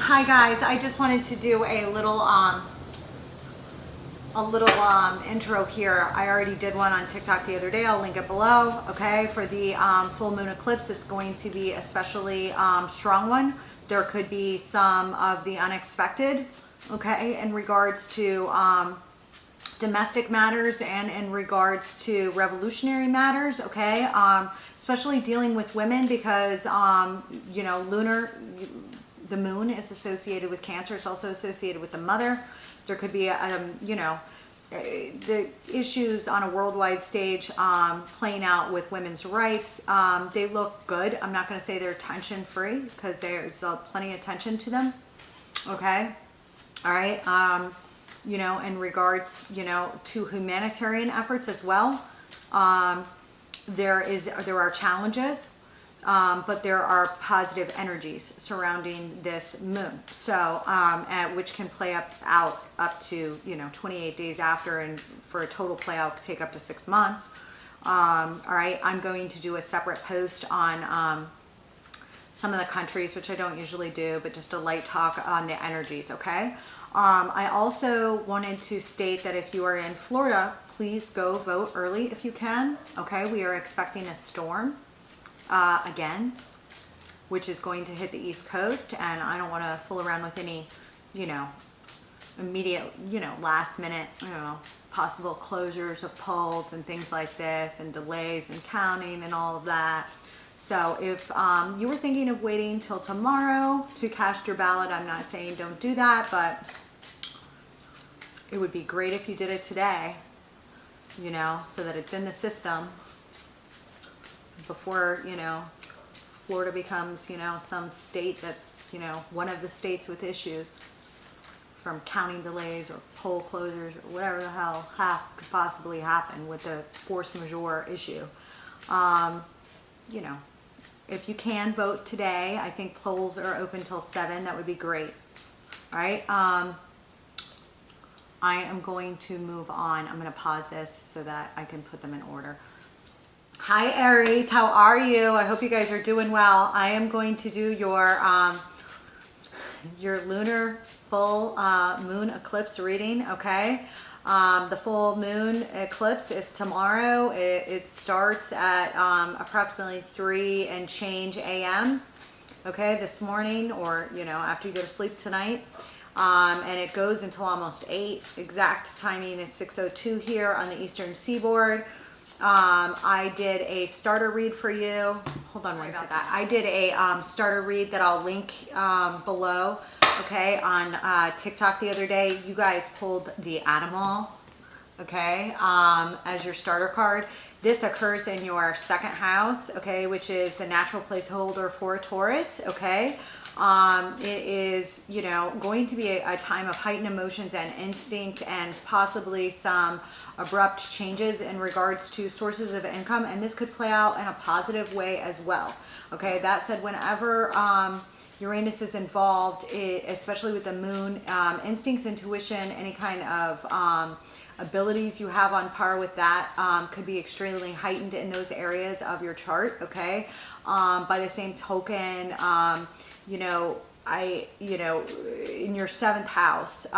Hi guys, I just wanted to do a little intro here. I already did one on TikTok the other day. I'll link it below. Okay, for the full moon eclipse, it's going to be especially strong one. There could be some of the unexpected, okay, in regards to domestic matters and in regards to revolutionary matters, okay, especially dealing with women because you know, the moon is associated with Cancer. It's also associated with the mother. There could be you know, the issues on a worldwide stage playing out with women's rights. They look good. I'm not going to say they're tension free because there's plenty of tension to them, okay. All right. You know, in regards, you know, to humanitarian efforts as well. There are challenges, but there are positive energies surrounding this moon. So, which can play out up to, you know, 28 days after, and for a total play out take up to 6 months. All right, I'm going to do a separate post on some of the countries, which I don't usually do, but just a light talk on the energies, okay? I also wanted to state that if you are in Florida, please go vote early if you can, okay? We are expecting a storm again, which is going to hit the East Coast, and I don't want to fool around with any, you know, immediate, you know, last minute, you know, possible closures of polls and things like this, and delays in counting and all of that. So if you were thinking of waiting till tomorrow to cast your ballot, I'm not saying don't do that, but it would be great if you did it today, you know, so that it's in the system before, you know, Florida becomes, you know, some state that's, you know, one of the states with issues from counting delays or poll closures or whatever the hell could possibly happen with the force majeure issue. You know, if you can vote today, I think polls are open till 7. That would be great. All right. I am going to move on. I'm going to pause this so that I can put them in order. Hi Aries, how are you? I hope you guys are doing well. I am going to do your lunar full moon eclipse reading, okay? The full moon eclipse is tomorrow. It starts at approximately 3 and change a.m. okay, this morning, or, you know, after you go to sleep tonight. And it goes until almost 8. Exact timing is 6:02 here on the Eastern Seaboard. I did a starter read for you. Hold on one second. I did a starter read that I'll link below, okay, on TikTok the other day. You guys pulled the animal, okay, as your starter card. This occurs in your 2nd house, okay, which is the natural placeholder for Taurus, okay. It is, you know, going to be a time of heightened emotions and instinct, and possibly some abrupt changes in regards to sources of income, and this could play out in a positive way as well. Okay, that said, whenever Uranus is involved, especially with the moon, instincts, intuition, any kind of abilities you have on par with that could be extremely heightened in those areas of your chart, okay? By the same token, you know, in your 7th house,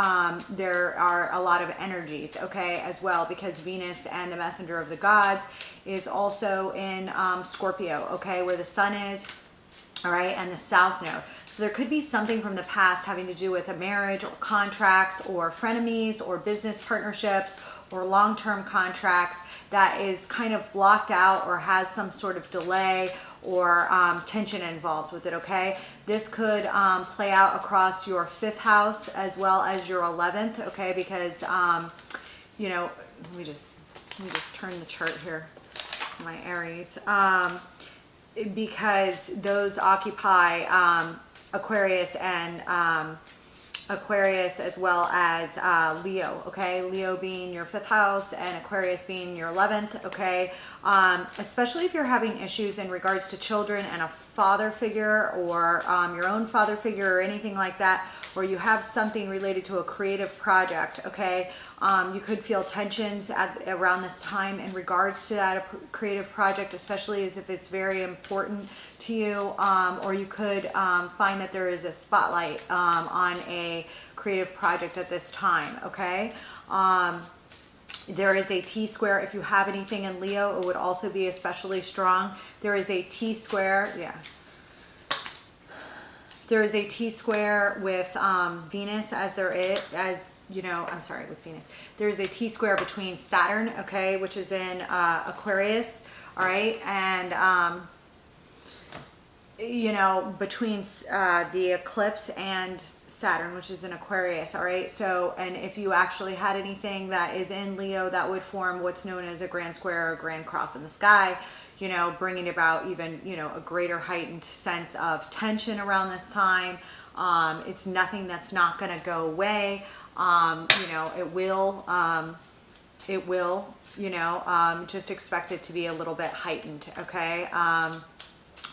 there are a lot of energies, okay, as well, because Venus and the messenger of the gods is also in Scorpio, okay, where the sun is, all right, and the south node. So there could be something from the past having to do with a marriage or contracts or frenemies or business partnerships or long-term contracts that is kind of blocked out or has some sort of delay or tension involved with it, okay? This could play out across your 5th house as well as your 11th, okay? Because, you know, let me just turn the chart here, my Aries. Because those occupy Aquarius and Aquarius as well as Leo, okay? Leo being your 5th house and Aquarius being your 11th, okay? Especially if you're having issues in regards to children and a father figure, or your own father figure or anything like that, or you have something related to a creative project, okay? You could feel tensions around this time in regards to that creative project, especially as if it's very important to you, or you could find that there is a spotlight on a creative project at this time, okay? There is a T-square. If you have anything in Leo, it would also be especially strong. There is a T-square, yeah. There is a T-square with Venus, as there is, as you know, I'm sorry, with Venus. There's a T-square between Saturn, okay, which is in Aquarius, all right, and you know, between the eclipse and Saturn, which is in Aquarius, all right? So, and if you actually had anything that is in Leo, that would form what's known as a grand square or grand cross in the sky, you know, bringing about even, you know, a greater heightened sense of tension around this time. It's nothing that's not going to go away. You know, it will, you know, just expect it to be a little bit heightened, okay?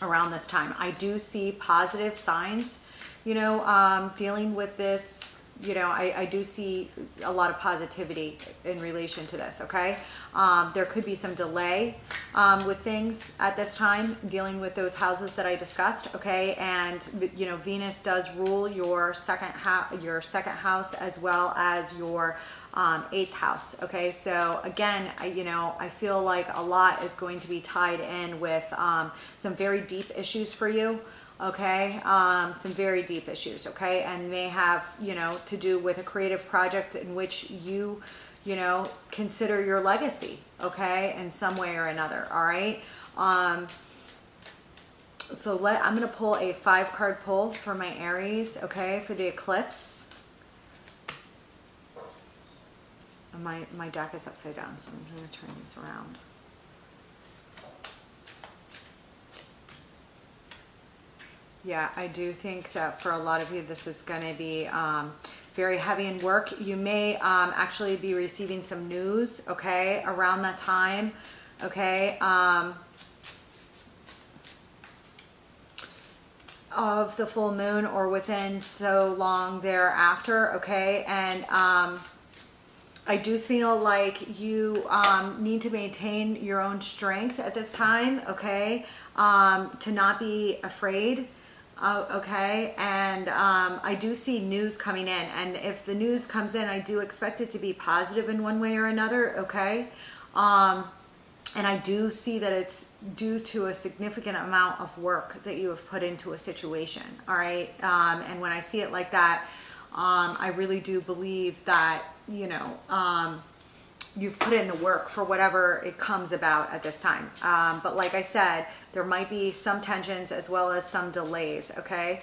Around this time, I do see positive signs, you know, dealing with this, you know, I do see a lot of positivity in relation to this, okay? There could be some delay with things at this time, dealing with those houses that I discussed, okay? And, you know, Venus does rule your second house as well as your 8th house, okay? So again, you know, I feel like a lot is going to be tied in with some very deep issues for you, okay? Some very deep issues, okay? And may have, you know, to do with a creative project in which you know, consider your legacy, okay? In some way or another, all right? So I'm going to pull a 5-card pull for my Aries, okay, for the eclipse. My deck is upside down, so I'm going to turn these around. Yeah, I do think that for a lot of you, this is going to be very heavy in work. You may actually be receiving some news, okay, around that time, okay, of the full moon or within so long thereafter, okay, and I do feel like you need to maintain your own strength at this time, okay, to not be afraid. Okay, and I do see news coming in, and if the news comes in, I do expect it to be positive in one way or another, okay? And I do see that it's due to a significant amount of work that you have put into a situation, all right? And when I see it like that, I really do believe that, you know, you've put in the work for whatever it comes about at this time. But like I said, there might be some tensions as well as some delays, okay?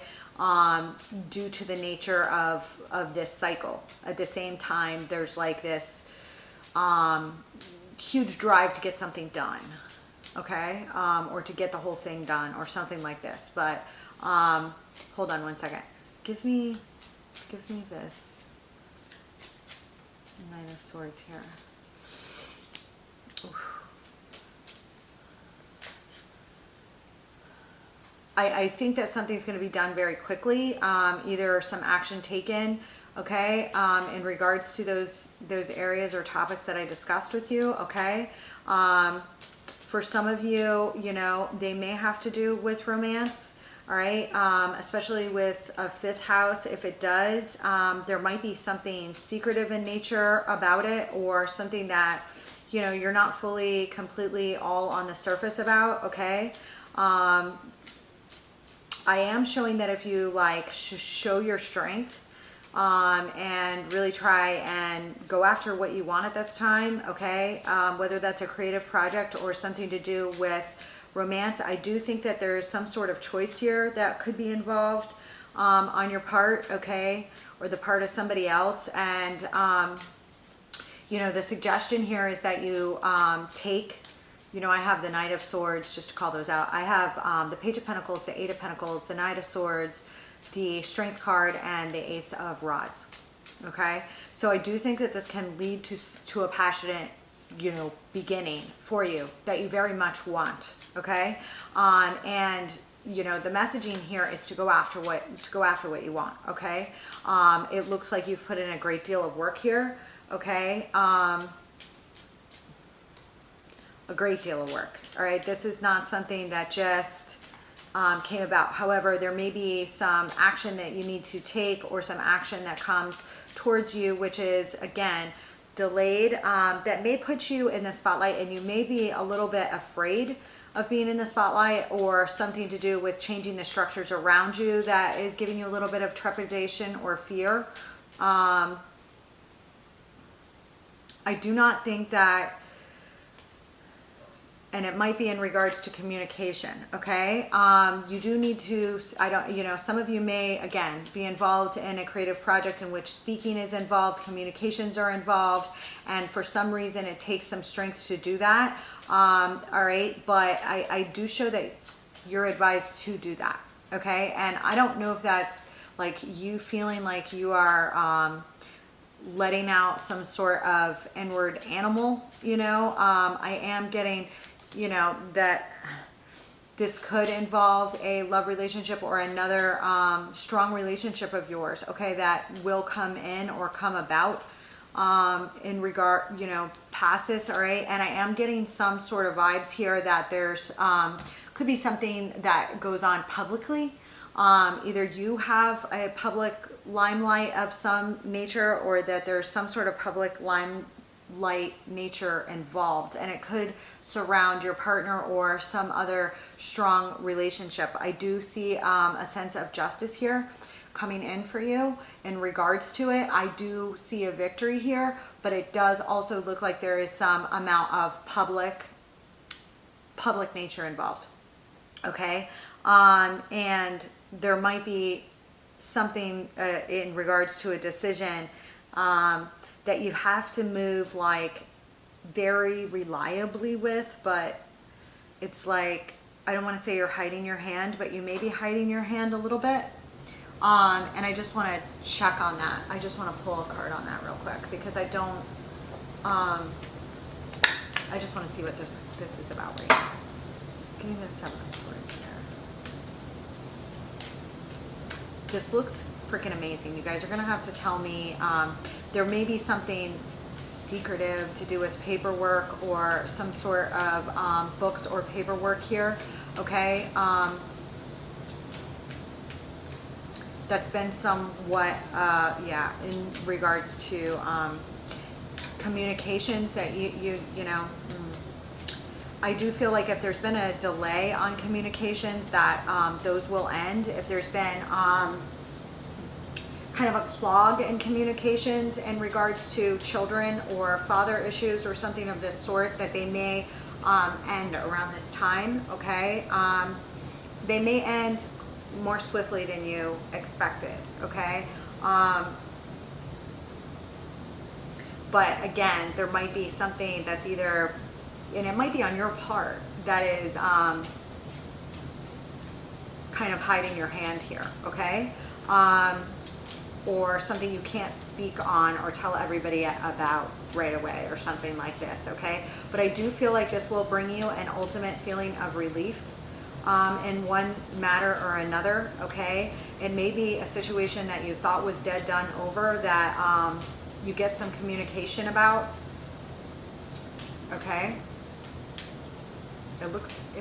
Due to the nature of this cycle. At the same time, there's like this huge drive to get something done, okay? Or to get the whole thing done or something like this. But hold on one second. Give me this. 9 of Swords here. I think that something's going to be done very quickly, either some action taken, okay, in regards to those areas or topics that I discussed with you, okay. For some of you, you know, they may have to do with romance, all right, especially with a 5th house. If it does, there might be something secretive in nature about it, or something that, you know, you're not fully, completely all on the surface about, okay? I am showing that if you like show your strength and really try and go after what you want at this time, okay? Whether that's a creative project or something to do with romance, I do think that there is some sort of choice here that could be involved on your part, okay? Or the part of somebody else. And you know, the suggestion here is that you take, you know, I have the Knight of Swords, just to call those out. I have the Page of Pentacles, the 8 of Pentacles, the Knight of Swords, the Strength card, and the Ace of Rods, okay? So I do think that this can lead to a passionate, you know, beginning for you that you very much want, okay? And you know, the messaging here is to go after what you want, okay? It looks like you've put in a great deal of work here, okay? A great deal of work, all right? This is not something that just came about. However, there may be some action that you need to take, or some action that comes towards you, which is, again, delayed, that may put you in the spotlight, and you may be a little bit afraid of being in the spotlight, or something to do with changing the structures around you that is giving you a little bit of trepidation or fear. I do not think that, and it might be in regards to communication, okay? You do need to, some of you may, again, be involved in a creative project in which speaking is involved, communications are involved, and for some reason it takes some strength to do that, all right? But I do show that you're advised to do that, okay? And I don't know if that's like you feeling like you are letting out some sort of inward animal, I am getting, that this could involve a love relationship or another strong relationship of yours, okay, that will come in or come about in regard, past this, all right? And I am getting some sort of vibes here that there's could be something that goes on publicly. Either you have a public limelight of some nature, or that there's some sort of public limelight nature involved, and it could surround your partner or some other strong relationship. I do see a sense of justice here coming in for you in regards to it. I do see a victory here, but it does also look like there is some amount of public nature involved, okay? And there might be something in regards to a decision that you have to move like very reliably with, but it's like, I don't want to say you're hiding your hand, but you may be hiding your hand a little bit. And I just want to check on that. I just want to pull a card on that real quick, because I don't, I just want to see what this is about right now. Give me the Seven of Swords here. This looks freaking amazing. You guys are going to have to tell me, there may be something secretive to do with paperwork or some sort of books or paperwork here, okay? That's been somewhat, in regard to communications that you know, I do feel like if there's been a delay on communications, that those will end. If there's been kind of a clog in communications in regards to children or father issues or something of this sort, that they may end around this time, okay? They may end more swiftly than you expected, okay? But again, there might be something that's either, and it might be on your part, that is kind of hiding your hand here, okay? Or something you can't speak on or tell everybody about right away, or something like this, okay? But I do feel like this will bring you an ultimate feeling of relief in one matter or another, okay? It may be a situation that you thought was dead, done, over, that you get some communication about, okay? It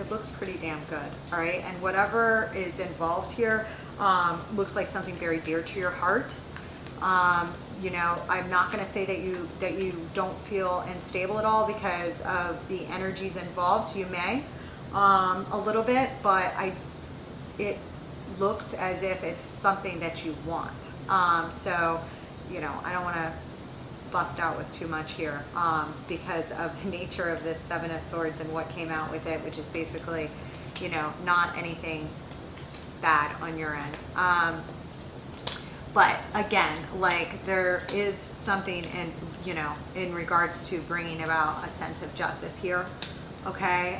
looks pretty damn good, all right? And whatever is involved here looks like something very dear to your heart. You know, I'm not going to say that you don't feel unstable at all because of the energies involved. You may a little bit, but it looks as if it's something that you want. So, you know, I don't want to bust out with too much here because of the nature of this Seven of Swords and what came out with it, which is basically, you know, not anything bad on your end. But again, like, there is something in, you know, in regards to bringing about a sense of justice here, okay?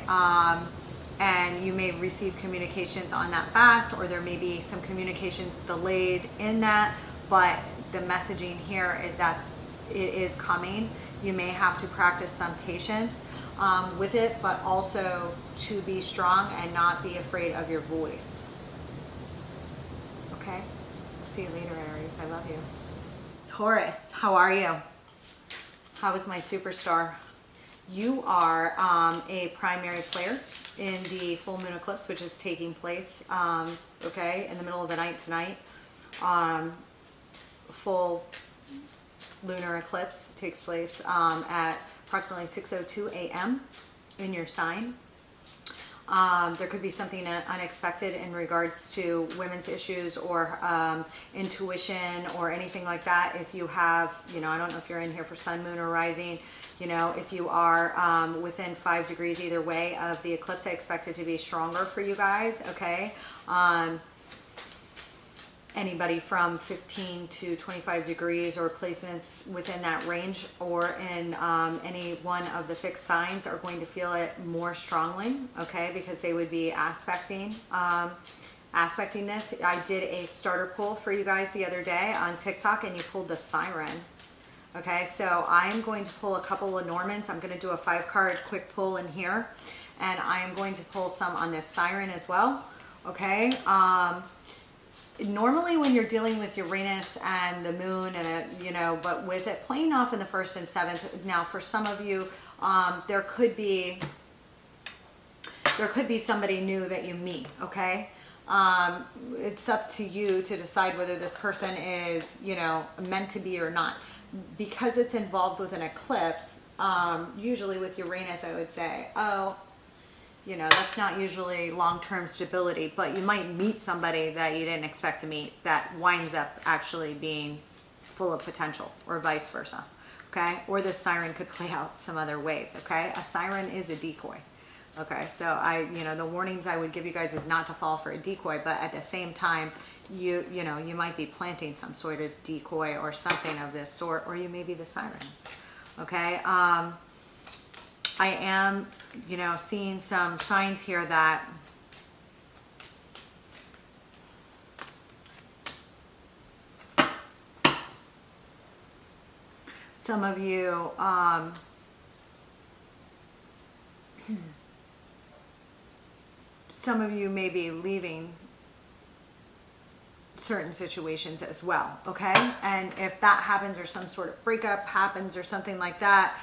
And you may receive communications on that fast, or there may be some communication delayed in that, but the messaging here is that it is coming. You may have to practice some patience with it, but also to be strong and not be afraid of your voice. Okay? I'll see you later, Aries. I love you. Taurus, how are you? How is my superstar? You are a primary player. in the full moon eclipse, which is taking place, okay, in the middle of the night tonight. Full lunar eclipse takes place at approximately 6:02 a.m. in your sign. There could be something unexpected in regards to women's issues or intuition or anything like that. If you have, you know, I don't know if you're in here for sun, moon, or rising, you know, if you are within 5 degrees either way of the eclipse, I expect it to be stronger for you guys, okay? Anybody from 15 to 25 degrees or placements within that range or in any one of the fixed signs are going to feel it more strongly, okay, because they would be aspecting this. I did a starter poll for you guys the other day on TikTok and you pulled the siren. Okay, so I'm going to pull a couple of Normans. I'm going to do a 5-card quick pull in here, and I am going to pull some on this siren as well, okay? Normally when you're dealing with Uranus and the moon and you know, but with it playing off in the 1st and 7th, now for some of you, there could be somebody new that you meet, okay? It's up to you to decide whether this person is, you know, meant to be or not. Because it's involved with an eclipse, usually with Uranus, I would say, oh, you know, that's not usually long-term stability, but you might meet somebody that you didn't expect to meet that winds up actually being full of potential, or vice versa, okay? Or the siren could play out some other ways, okay? A siren is a decoy, okay? So you know, the warnings I would give you guys is not to fall for a decoy, but at the same time, you know, you might be planting some sort of decoy or something of this sort, or you may be the siren, okay? I am, you know, seeing some signs here that some of you, may be leaving certain situations as well, okay? And if that happens, or some sort of breakup happens or something like that,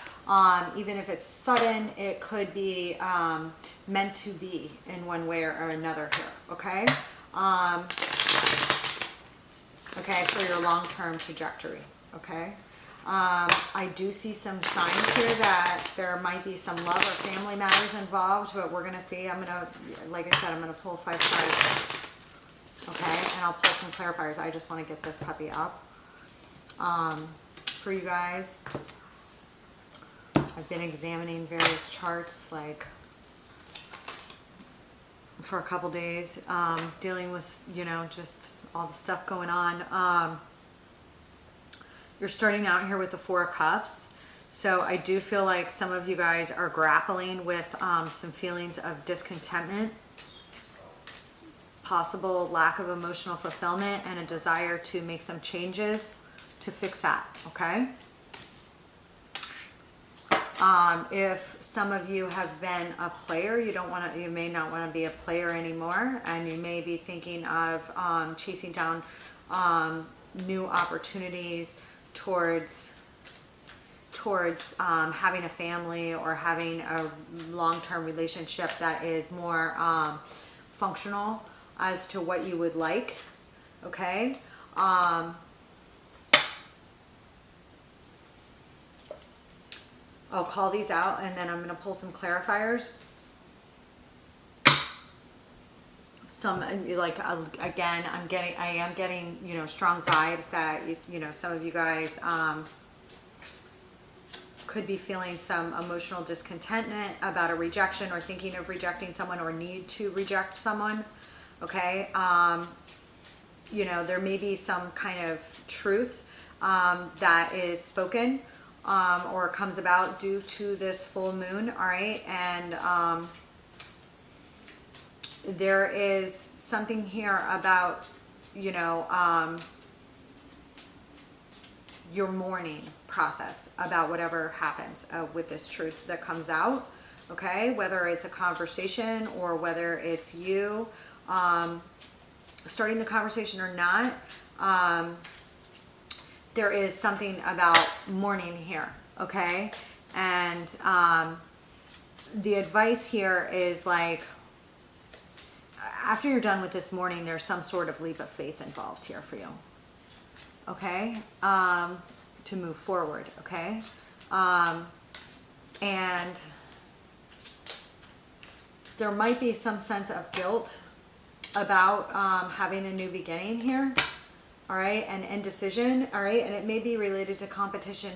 even if it's sudden, it could be meant to be in one way or another here, okay? Okay, for your long-term trajectory, okay? I do see some signs here that there might be some love or family matters involved, but we're gonna see. I'm gonna, like I said, I'm gonna pull 5 cards. Okay, and I'll pull some clarifiers. I just want to get this puppy up for you guys. I've been examining various charts like for a couple days, dealing with, you know, just all the stuff going on. You're starting out here with the 4 of Cups. So I do feel like some of you guys are grappling with some feelings of discontentment, possible lack of emotional fulfillment, and a desire to make some changes to fix that, okay? If some of you have been a player, you may not want to be a player anymore, and you may be thinking of chasing down new opportunities towards having a family or having a long-term relationship that is more functional as to what you would like, okay? I'll call these out and then I'm going to pull some clarifiers. Some, like, again, I am getting, you know, strong vibes that, you know, some of you guys could be feeling some emotional discontentment about a rejection, or thinking of rejecting someone, or need to reject someone, okay? You know, there may be some kind of truth that is spoken or comes about due to this full moon, all right? And there is something here about, you know, your mourning process about whatever happens with this truth that comes out, okay? Whether it's a conversation or whether it's you starting the conversation or not, there is something about mourning here, okay? And the advice here is like, after you're done with this morning, there's some sort of leap of faith involved here for you. Okay? To move forward. Okay? And there might be some sense of guilt about having a new beginning here. All right, and indecision, all right, and it may be related to competition,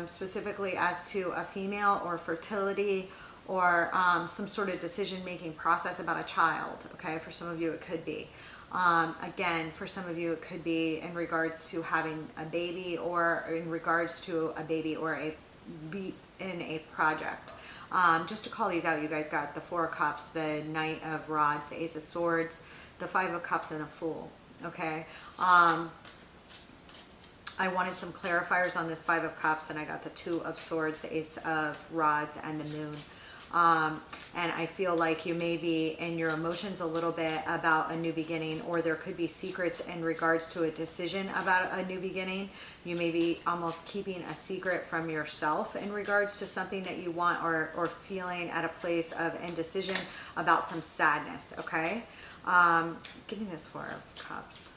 specifically as to a female or fertility or some sort of decision-making process about a child, okay? For some of you, it could be. Again, for some of you, it could be in regards to having a baby or in regards to a baby or a leap in a project. Just to call these out, you guys got the Four of Cups, the Knight of Rods, the Ace of Swords, the Five of Cups, and the Fool. Okay, I wanted some clarifiers on this Five of Cups, and I got the Two of Swords, the Ace of Rods, and the Moon. And I feel like you may be in your emotions a little bit about a new beginning, or there could be secrets in regards to a decision about a new beginning. You may be almost keeping a secret from yourself in regards to something that you want, or feeling at a place of indecision about some sadness, okay? Give me this Four of Cups.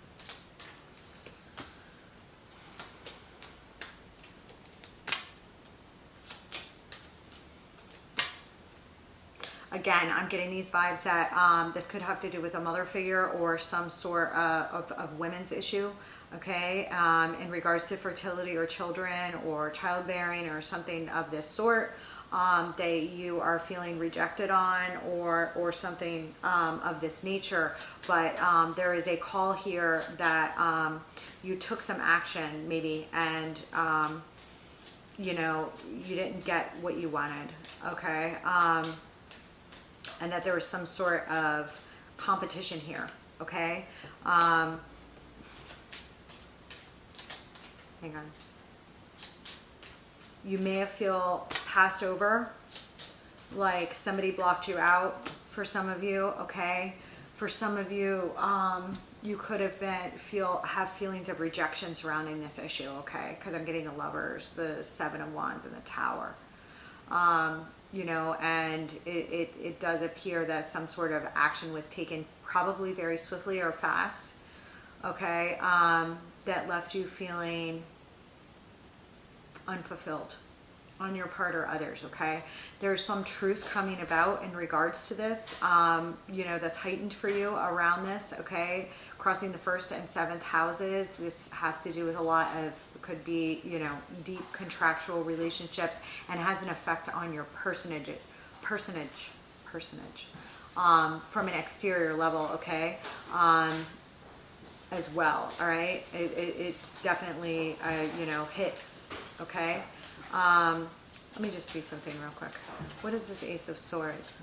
Again, I'm getting these vibes that this could have to do with a mother figure or some sort of women's issue, okay, in regards to fertility or children or childbearing or something of this sort. That you are feeling rejected on, or something of this nature. But there is a call here that you took some action maybe, and you know, you didn't get what you wanted, okay? And that there was some sort of competition here, okay? Hang on. You may have feel passed over, like somebody blocked you out for some of you, okay? For some of you, you could have have feelings of rejection surrounding this issue, okay? Because I'm getting the Lovers, the Seven of Wands, and the Tower. You know, and it does appear that some sort of action was taken, probably very swiftly or fast, okay? That left you feeling unfulfilled on your part or others, okay? There's some truth coming about in regards to this, you know, that's heightened for you around this, okay? Crossing the 1st and 7th houses. This has to do with a lot of, could be, you know, deep contractual relationships, and has an effect on your personage, from an exterior level, okay? As well, all right? It's definitely, you know, hits, okay? Let me just see something real quick. What is this Ace of Swords?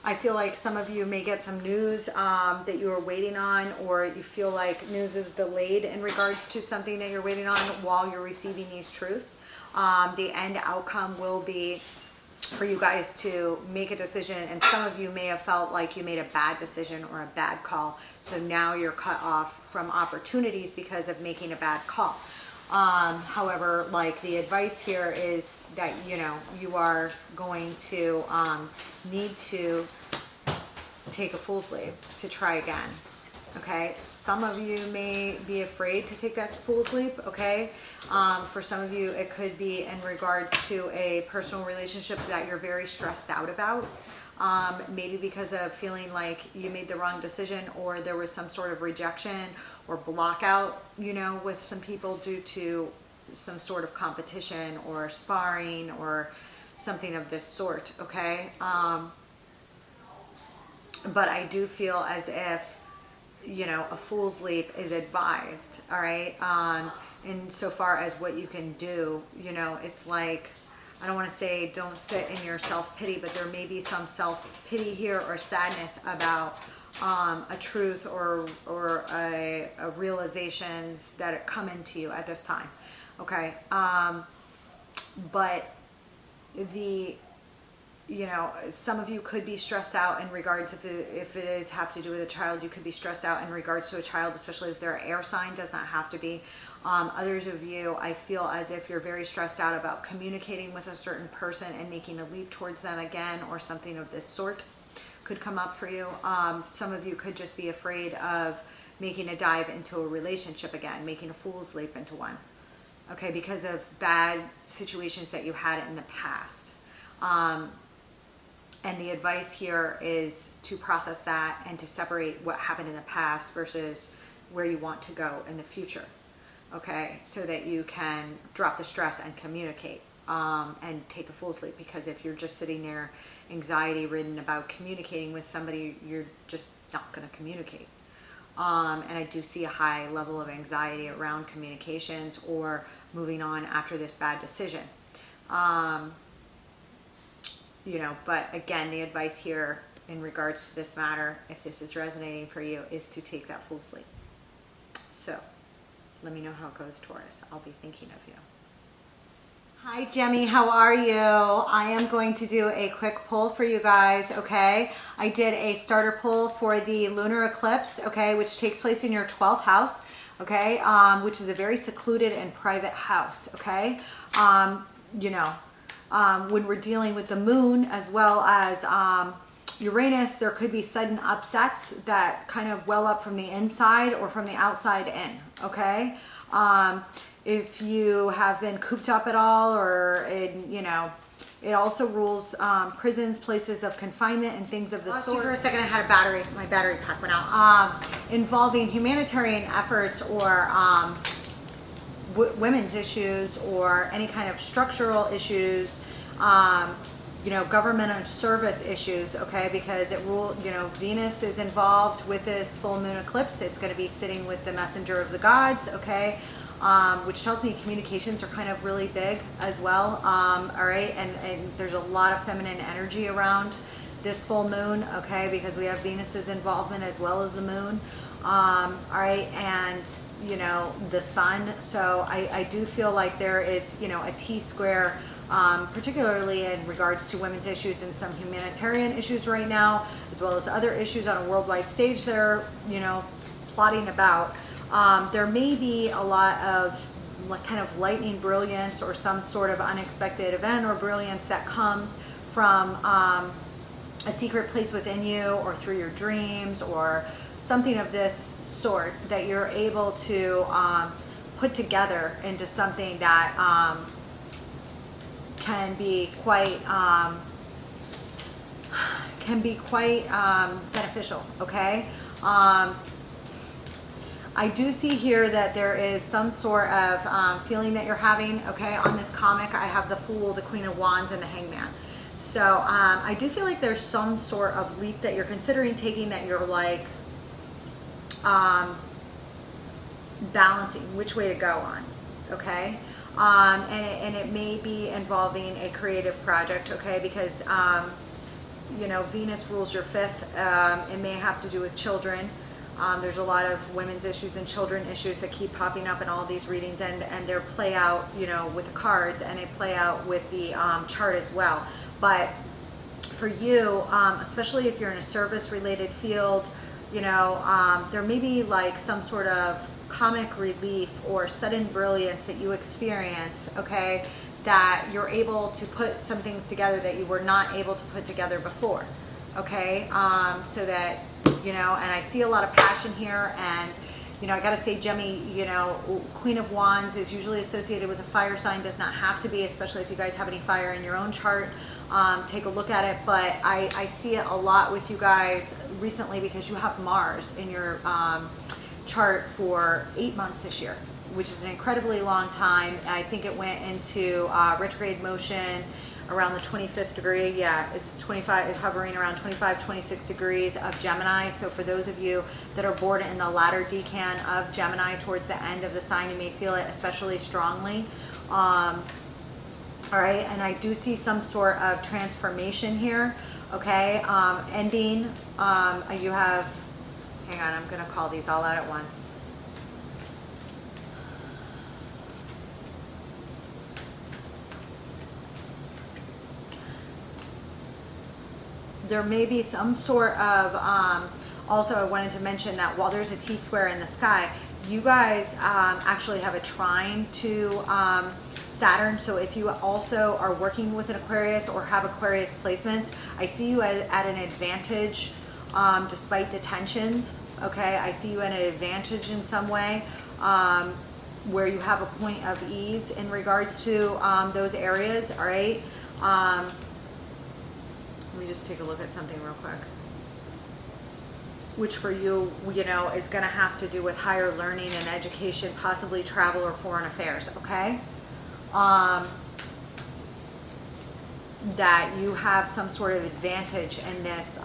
I feel like some of you may get some news that you are waiting on, or you feel like news is delayed in regards to something that you're waiting on while you're receiving these truths. The end outcome will be for you guys to make a decision, and some of you may have felt like you made a bad decision or a bad call, so now you're cut off from opportunities because of making a bad call. However, like, the advice here is that, you know, you are going to need to take a fool's leap to try again, okay? Some of you may be afraid to take that fool's leap, okay? For some of you, it could be in regards to a personal relationship that you're very stressed out about. Maybe because of feeling like you made the wrong decision, or there was some sort of rejection or blockout, you know, with some people due to some sort of competition or sparring or something of this sort, okay? But I do feel as if, you know, a fool's leap is advised, all right? Insofar as what you can do, you know, it's like, I don't want to say don't sit in your self-pity, but there may be some self-pity here or sadness about a truth or a realizations that come into you at this time, okay? But you know, some of you could be stressed out in regards, if it is have to do with a child, you could be stressed out in regards to a child, especially if they're an air sign, does not have to be. Others of you, I feel as if you're very stressed out about communicating with a certain person and making a leap towards them again, or something of this sort could come up for you. Some of you could just be afraid of making a dive into a relationship again, making a fool's leap into one, okay, because of bad situations that you had in the past. And the advice here is to process that and to separate what happened in the past versus where you want to go in the future, okay, so that you can drop the stress and communicate, and take a full sleep. Because if you're just sitting there anxiety ridden about communicating with somebody, you're just not going to communicate. And I do see a high level of anxiety around communications or moving on after this bad decision. You know, but again, the advice here in regards to this matter, if this is resonating for you, is to take that full sleep. So let me know how it goes, Taurus. I'll be thinking of you. Hi, Gemini, how are you? I am going to do a quick poll for you guys, okay? I did a starter poll for the lunar eclipse, okay, which takes place in your 12th house, okay, which is a very secluded and private house, okay? You know, when we're dealing with the moon as well as Uranus, there could be sudden upsets that kind of well up from the inside or from the outside in, okay? If you have been cooped up at all, or in, you know, it also rules prisons, places of confinement, and things of the sort. For a second, I had my battery pack went out. Involving humanitarian efforts or women's issues or any kind of structural issues, you know, government and service issues, okay, because you know, Venus is involved with this full moon eclipse. It's going to be sitting with the messenger of the gods, okay, which tells me communications are kind of really big as well, all right, and there's a lot of feminine energy around this full moon, okay, because we have Venus's involvement as well as the moon, all right, and, you know, the sun. So I do feel like there is, you know, a T-square, particularly in regards to women's issues and some humanitarian issues right now, as well as other issues on a worldwide stage that are, you know, plotting about. There may be a lot of like kind of lightning brilliance or some sort of unexpected event or brilliance that comes from a secret place within you or through your dreams or something of this sort that you're able to put together into something that can be quite beneficial, okay? I do see here that there is some sort of feeling that you're having, okay? On this comic, I have the Fool, the Queen of Wands, and the Hangman. So I do feel like there's some sort of leap that you're considering taking that you're like balancing which way to go on, okay? And it may be involving a creative project, okay? Because, you know, Venus rules your fifth. It may have to do with children. There's a lot of women's issues and children issues that keep popping up in all these readings, and they play out, you know, with the cards, and they play out with the chart as well. But for you, especially if you're in a service-related field, you know, there may be like some sort of comic relief or sudden brilliance that you experience, okay, that you're able to put some things together that you were not able to put together before, okay, so that, you know, and I see a lot of passion here, and, you know, I gotta say, Gemini, you know, Queen of Wands is usually associated with a fire sign, does not have to be, especially if you guys have any fire in your own chart. Take a look at it, but I see it a lot with you guys recently because you have Mars in your chart for 8 months this year, which is an incredibly long time. I think it went into retrograde motion around the 25th degree. Yeah, it's 25, hovering around 25, 26 degrees of Gemini. So for those of you that are born in the latter decan of Gemini, towards the end of the sign, you may feel it especially strongly. All right, and I do see some sort of transformation here, okay? Ending, you have, hang on, I'm gonna call these all out at once. there may be some sort of, also I wanted to mention that while there's a T-square in the sky, you guys actually have a trine to Saturn. So if you also are working with an Aquarius or have Aquarius placements, I see you at an advantage despite the tensions. Okay, I see you at an advantage in some way, where you have a point of ease in regards to those areas. All right. Let me just take a look at something real quick. Which for you, you know, is going to have to do with higher learning and education, possibly travel or foreign affairs. Okay. That you have some sort of advantage in this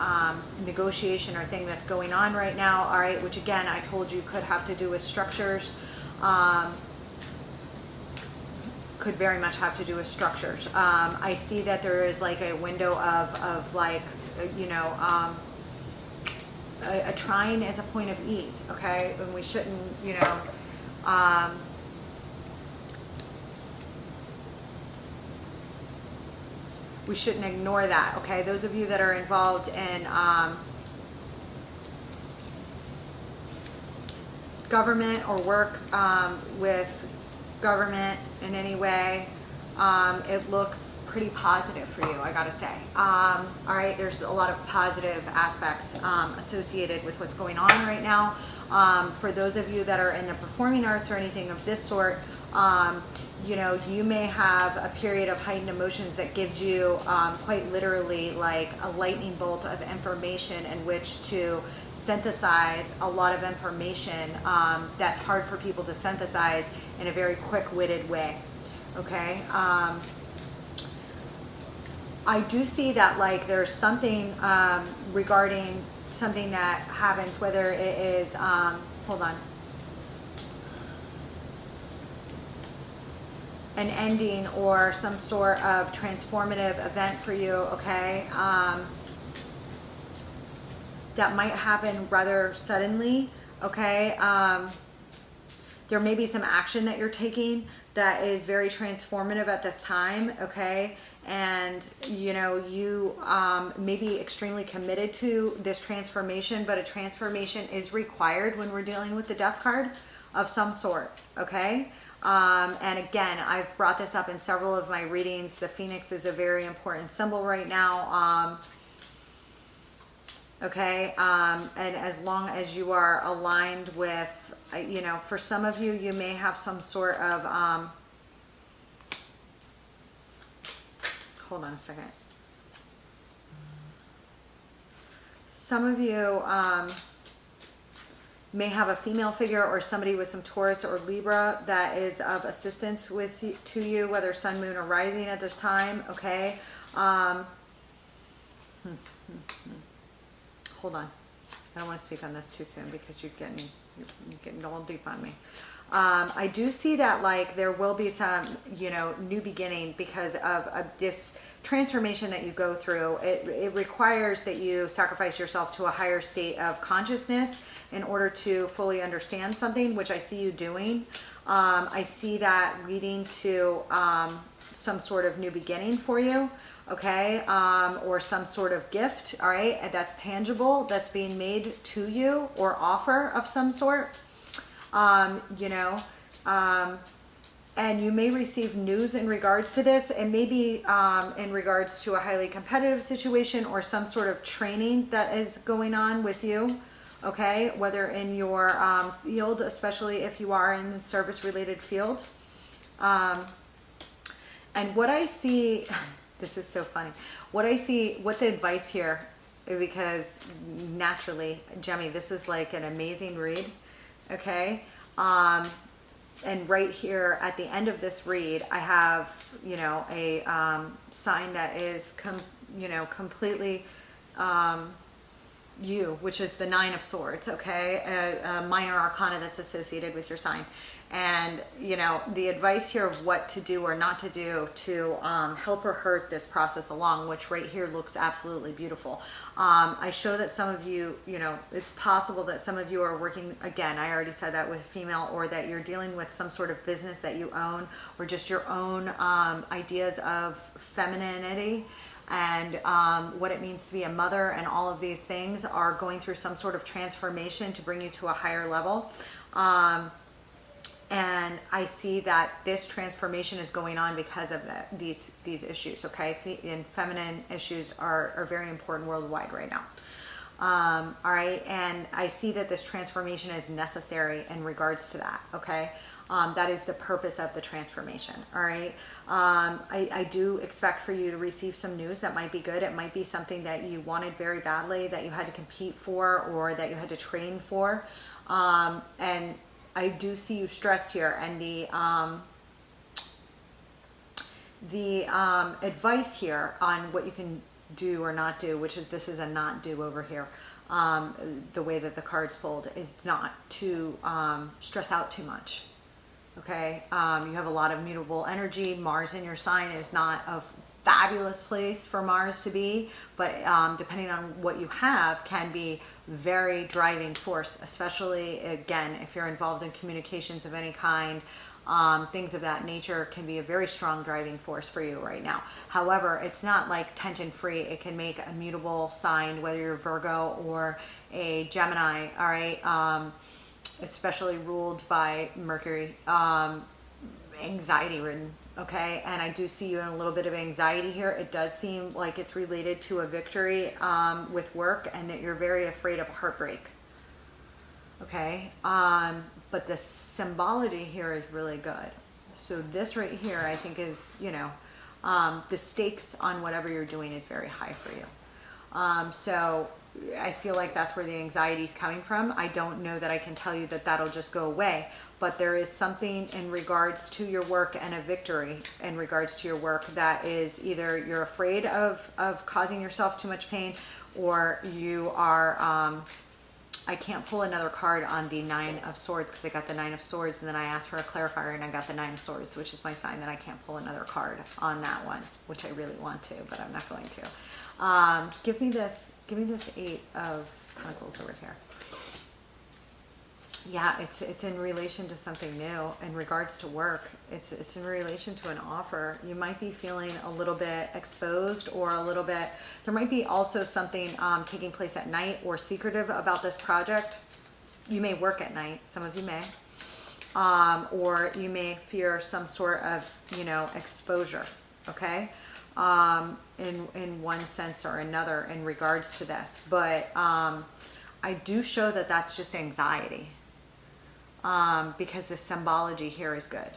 negotiation or thing that's going on right now. All right, which again, I told you could have to do with structures, could very much have to do with structures. I see that there is like a window of like, you know, a trine is a point of ease. Okay, and we shouldn't, you know, we shouldn't ignore that. Okay, those of you that are involved in government or work with government in any way, it looks pretty positive for you, I gotta say. All right, there's a lot of positive aspects associated with what's going on right now. For those of you that are in the performing arts or anything of this sort, you know, you may have a period of heightened emotions that gives you quite literally like a lightning bolt of information in which to synthesize a lot of information that's hard for people to synthesize in a very quick-witted way. Okay. I do see that like there's something regarding something that happens, whether it is, hold on, an ending or some sort of transformative event for you, okay, that might happen rather suddenly, okay. There may be some action that you're taking that is very transformative at this time, okay, and you know, you may be extremely committed to this transformation, but a transformation is required when we're dealing with the Death card of some sort, okay. And again, I've brought this up in several of my readings. The Phoenix is a very important symbol right now. Okay. And as long as you are aligned with, you know, for some of you, you may have some sort of, hold on a second. Some of you, may have a female figure or somebody with some Taurus or Libra that is of assistance with you, to you, whether sun, moon, or rising at this time. Okay. Hold on. I don't want to speak on this too soon because you're getting all deep on me. I do see that like there will be some, you know, new beginning because of this transformation that you go through. It requires that you sacrifice yourself to a higher state of consciousness in order to fully understand something, which I see you doing. I see that leading to some sort of new beginning for you, okay, or some sort of gift, all right, and that's tangible, that's being made to you, or offer of some sort, you know, and you may receive news in regards to this. It may be in regards to a highly competitive situation or some sort of training that is going on with you. Okay, whether in your field, especially if you are in the service-related field. And what I see, this is so funny. What I see, what the advice here, because naturally, Gemini, this is like an amazing read. Okay. And right here at the end of this read, I have, you know, a sign that is, completely you, which is the Nine of Swords, okay, a minor arcana that's associated with your sign. And, you know, the advice here of what to do or not to do to help or hurt this process along, which right here looks absolutely beautiful. I show that some of you, you know, it's possible that some of you are working, again, I already said that, with female, or that you're dealing with some sort of business that you own, or just your own ideas of femininity. and what it means to be a mother, and all of these things are going through some sort of transformation to bring you to a higher level. And I see that this transformation is going on because of these issues, okay? And feminine issues are very important worldwide right now. All right, and I see that this transformation is necessary in regards to that, okay? That is the purpose of the transformation, all right? I do expect for you to receive some news that might be good. It might be something that you wanted very badly, that you had to compete for, or that you had to train for. And I do see you stressed here, and the advice here on what you can do or not do, which is, this is a not do over here, the way that the cards pulled, is not to stress out too much. Okay, you have a lot of mutable energy. Mars in your sign is not a fabulous place for Mars to be, but depending on what you have, can be very driving force, especially, again, if you're involved in communications of any kind. Things of that nature can be a very strong driving force for you right now. However, it's not like tension free. It can make a mutable sign, whether you're Virgo or a Gemini, all right, especially ruled by Mercury, anxiety ridden, okay? And I do see you in a little bit of anxiety here. It does seem like it's related to a victory with work, and that you're very afraid of heartbreak, okay? But the symbology here is really good. So this right here, I think, is, you know, the stakes on whatever you're doing is very high for you. So I feel like that's where the anxiety is coming from. I don't know that I can tell you that that'll just go away, but there is something in regards to your work, and a victory in regards to your work, that is either you're afraid of causing yourself too much pain, or you are, I can't pull another card on the Nine of Swords because I got the Nine of Swords, and then I asked for a clarifier and I got the Nine of Swords, which is my sign that I can't pull another card on that one, which I really want to, but I'm not going to. Give me this Eight of Pentacles over here. Yeah, it's in relation to something new in regards to work. It's in relation to an offer. You might be feeling a little bit exposed, or a little bit, there might be also something taking place at night or secretive about this project. You may work at night, some of you may, or you may fear some sort of, you know, exposure, okay? In one sense or another in regards to this, but I do show that that's just anxiety. Because the symbology here is good.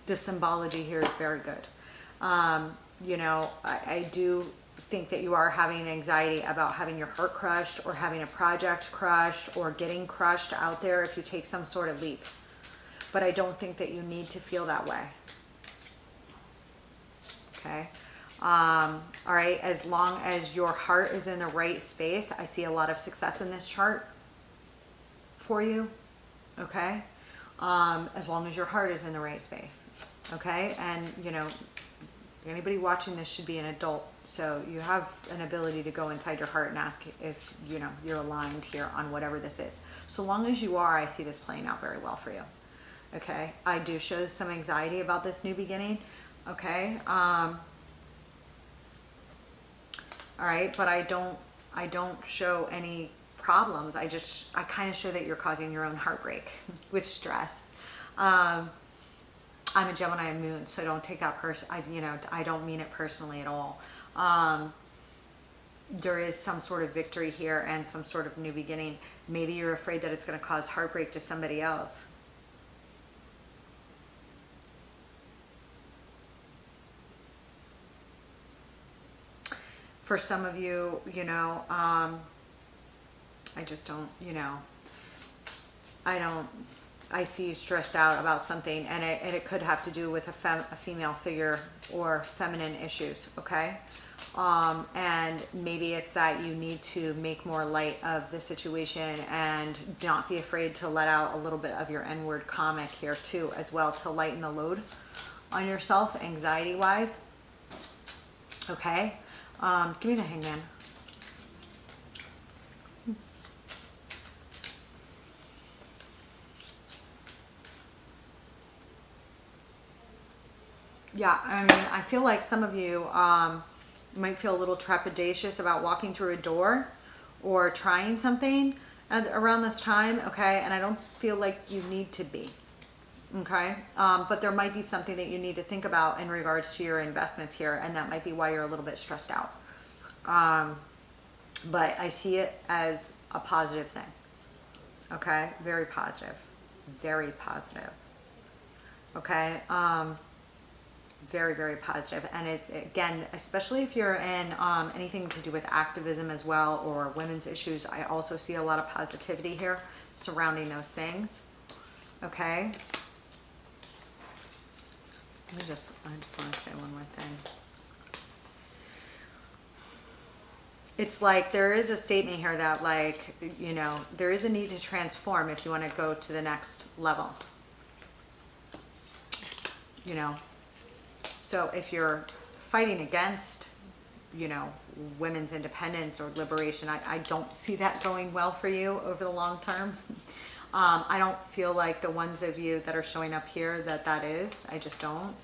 The symbology here is very good. You know, I do think that you are having anxiety about having your heart crushed, or having a project crushed, or getting crushed out there if you take some sort of leap. But I don't think that you need to feel that way. Okay? All right, as long as your heart is in the right space, I see a lot of success in this chart for you, okay? As long as your heart is in the right space, okay? And, you know, anybody watching this should be an adult, so you have an ability to go inside your heart and ask if, you know, you're aligned here on whatever this is. So long as you are, I see this playing out very well for you, okay? I do show some anxiety about this new beginning, okay? All right, but I don't show any problems. I kind of show that you're causing your own heartbreak with stress. I'm a Gemini moon, so don't take that I don't mean it personally at all. There is some sort of victory here and some sort of new beginning. Maybe you're afraid that it's going to cause heartbreak to somebody else. For some of you, you know, I just don't, you know, I see you stressed out about something, and it could have to do with a female figure or feminine issues, okay? And maybe it's that you need to make more light of the situation and not be afraid to let out a little bit of your N-word comic here too, as well, to lighten the load on yourself, anxiety-wise, okay? Give me the Hangman. Yeah, I mean, I feel like some of you might feel a little trepidatious about walking through a door or trying something around this time, okay? And I don't feel like you need to be, okay? But there might be something that you need to think about in regards to your investments here, and that might be why you're a little bit stressed out. But I see it as a positive thing, okay? Very positive, very positive, okay? Very, very positive. And it, again, especially if you're in anything to do with activism as well, or women's issues, I also see a lot of positivity here surrounding those things. Okay. I just want to say one more thing. It's like there is a statement here that, like, you know, there is a need to transform if you want to go to the next level. You know, so if you're fighting against, you know, women's independence or liberation, I don't see that going well for you over the long term. I don't feel like the ones of you that are showing up here that is. I just don't.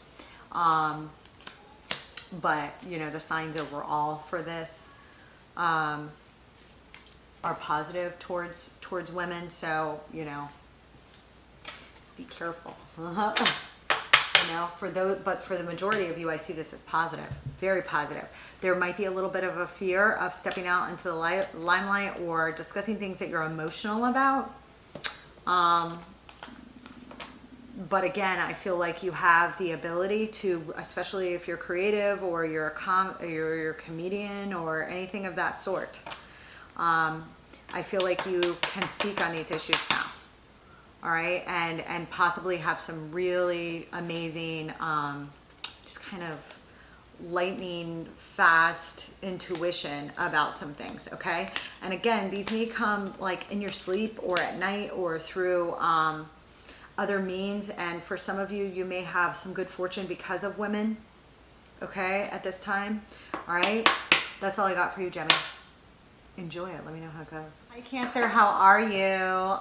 But, you know, the signs overall for this are positive towards women. So, you know, be careful. You know, but for the majority of you, I see this as positive, very positive. There might be a little bit of a fear of stepping out into the limelight or discussing things that you're emotional about. But again, I feel like you have the ability to, especially if you're creative or you're you're a comedian or anything of that sort. I feel like you can speak on these issues now. All right, and possibly have some really amazing, just kind of lightning fast intuition about some things, okay? And again, these may come like in your sleep or at night or through other means. And for some of you, you may have some good fortune because of women, okay, at this time. All right, that's all I got for you, Gemini. Enjoy it. Let me know how it goes. Hi, Cancer. How are you?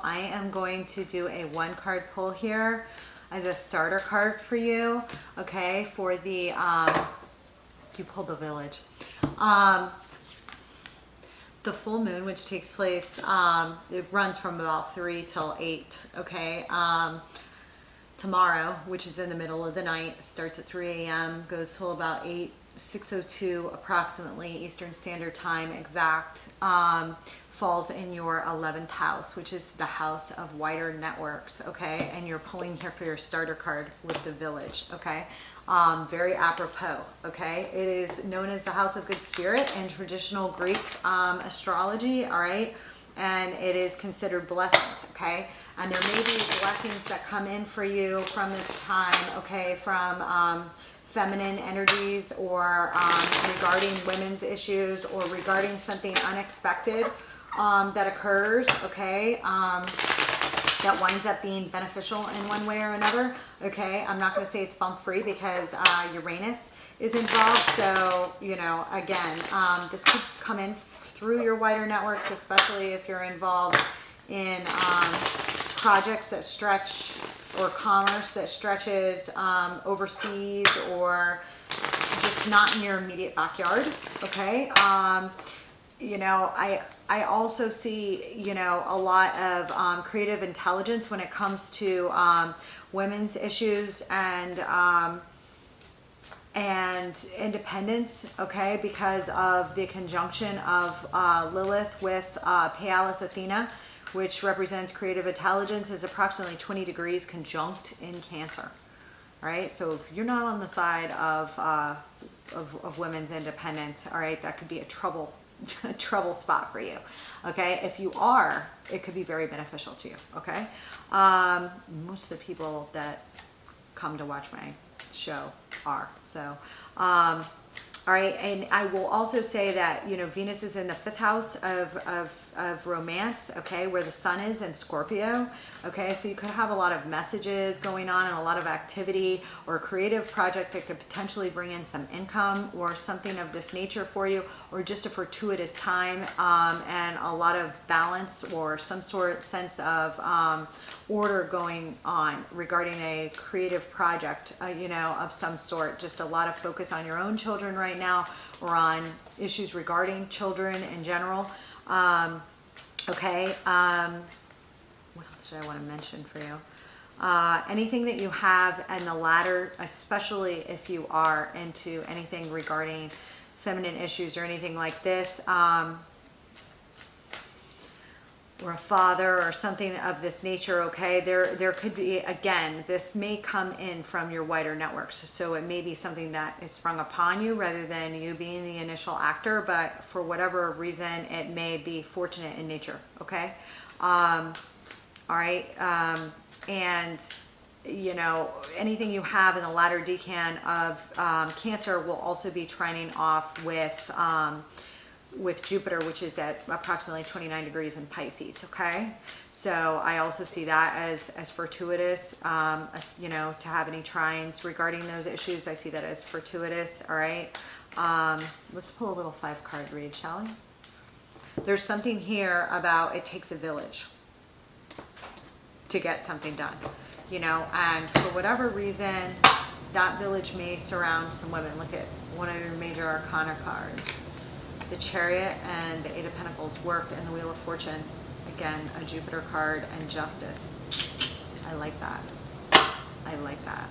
I am going to do a 1-card pull here as a starter card for you. Okay, for the you pulled the Village. The full moon, which takes place, it runs from about 3 till 8. Okay. Tomorrow, which is in the middle of the night, starts at 3 a.m., goes till about 6:02 approximately Eastern Standard Time exact, falls in your 11th house, which is the house of wider networks, okay? And you're pulling here for your starter card with the Village, okay? Very apropos, okay? It is known as the House of Good Spirit in traditional Greek astrology, all right? And it is considered blessings, okay? And there may be blessings that come in for you from this time, okay? From feminine energies or regarding women's issues or regarding something unexpected that occurs, okay? That winds up being beneficial in one way or another, okay? I'm not going to say it's bump free because Uranus is involved. So, you know, again, this could come in through your wider networks, especially if you're involved in projects that stretch or commerce that stretches overseas or just not in your immediate backyard, okay? You know, I also see, you know, a lot of creative intelligence when it comes to women's issues and independence, okay, because of the conjunction of Lilith with Pallas Athena, which represents creative intelligence, is approximately 20 degrees conjunct in Cancer. All right, so if you're not on the side of women's independence, all right, that could be a trouble spot for you. Okay, if you are, it could be very beneficial to you. Okay, most of the people that come to watch my show are. So All right, and I will also say that, you know, Venus is in the 5th house of romance, okay, where the sun is in Scorpio, okay, so you could have a lot of messages going on and a lot of activity or a creative project that could potentially bring in some income or something of this nature for you, or just a fortuitous time and a lot of balance or some sort sense of order going on regarding a creative project, you know, of some sort. Just a lot of focus on your own children right now, or on issues regarding children in general. Okay. What else did I want to mention for you? Anything that you have in the ladder, especially if you are into anything regarding feminine issues or anything like this, or a father or something of this nature, okay, there could be, again, this may come in from your wider networks, so it may be something that is sprung upon you rather than you being the initial actor, but for whatever reason it may be fortunate in nature, okay. All right, and you know, anything you have in the latter decan of Cancer will also be trining off with Jupiter, which is at approximately 29 degrees in Pisces, okay? So I also see that as fortuitous, you know, to have any trines regarding those issues. I see that as fortuitous, all right? Let's pull a little 5-card read, shall we? There's something here about it takes a village to get something done, you know, and for whatever reason, that village may surround some women. Look at one of your major arcana cards. The Chariot and the 8 of Pentacles work, and the Wheel of Fortune, again, a Jupiter card, and Justice. I like that. I like that.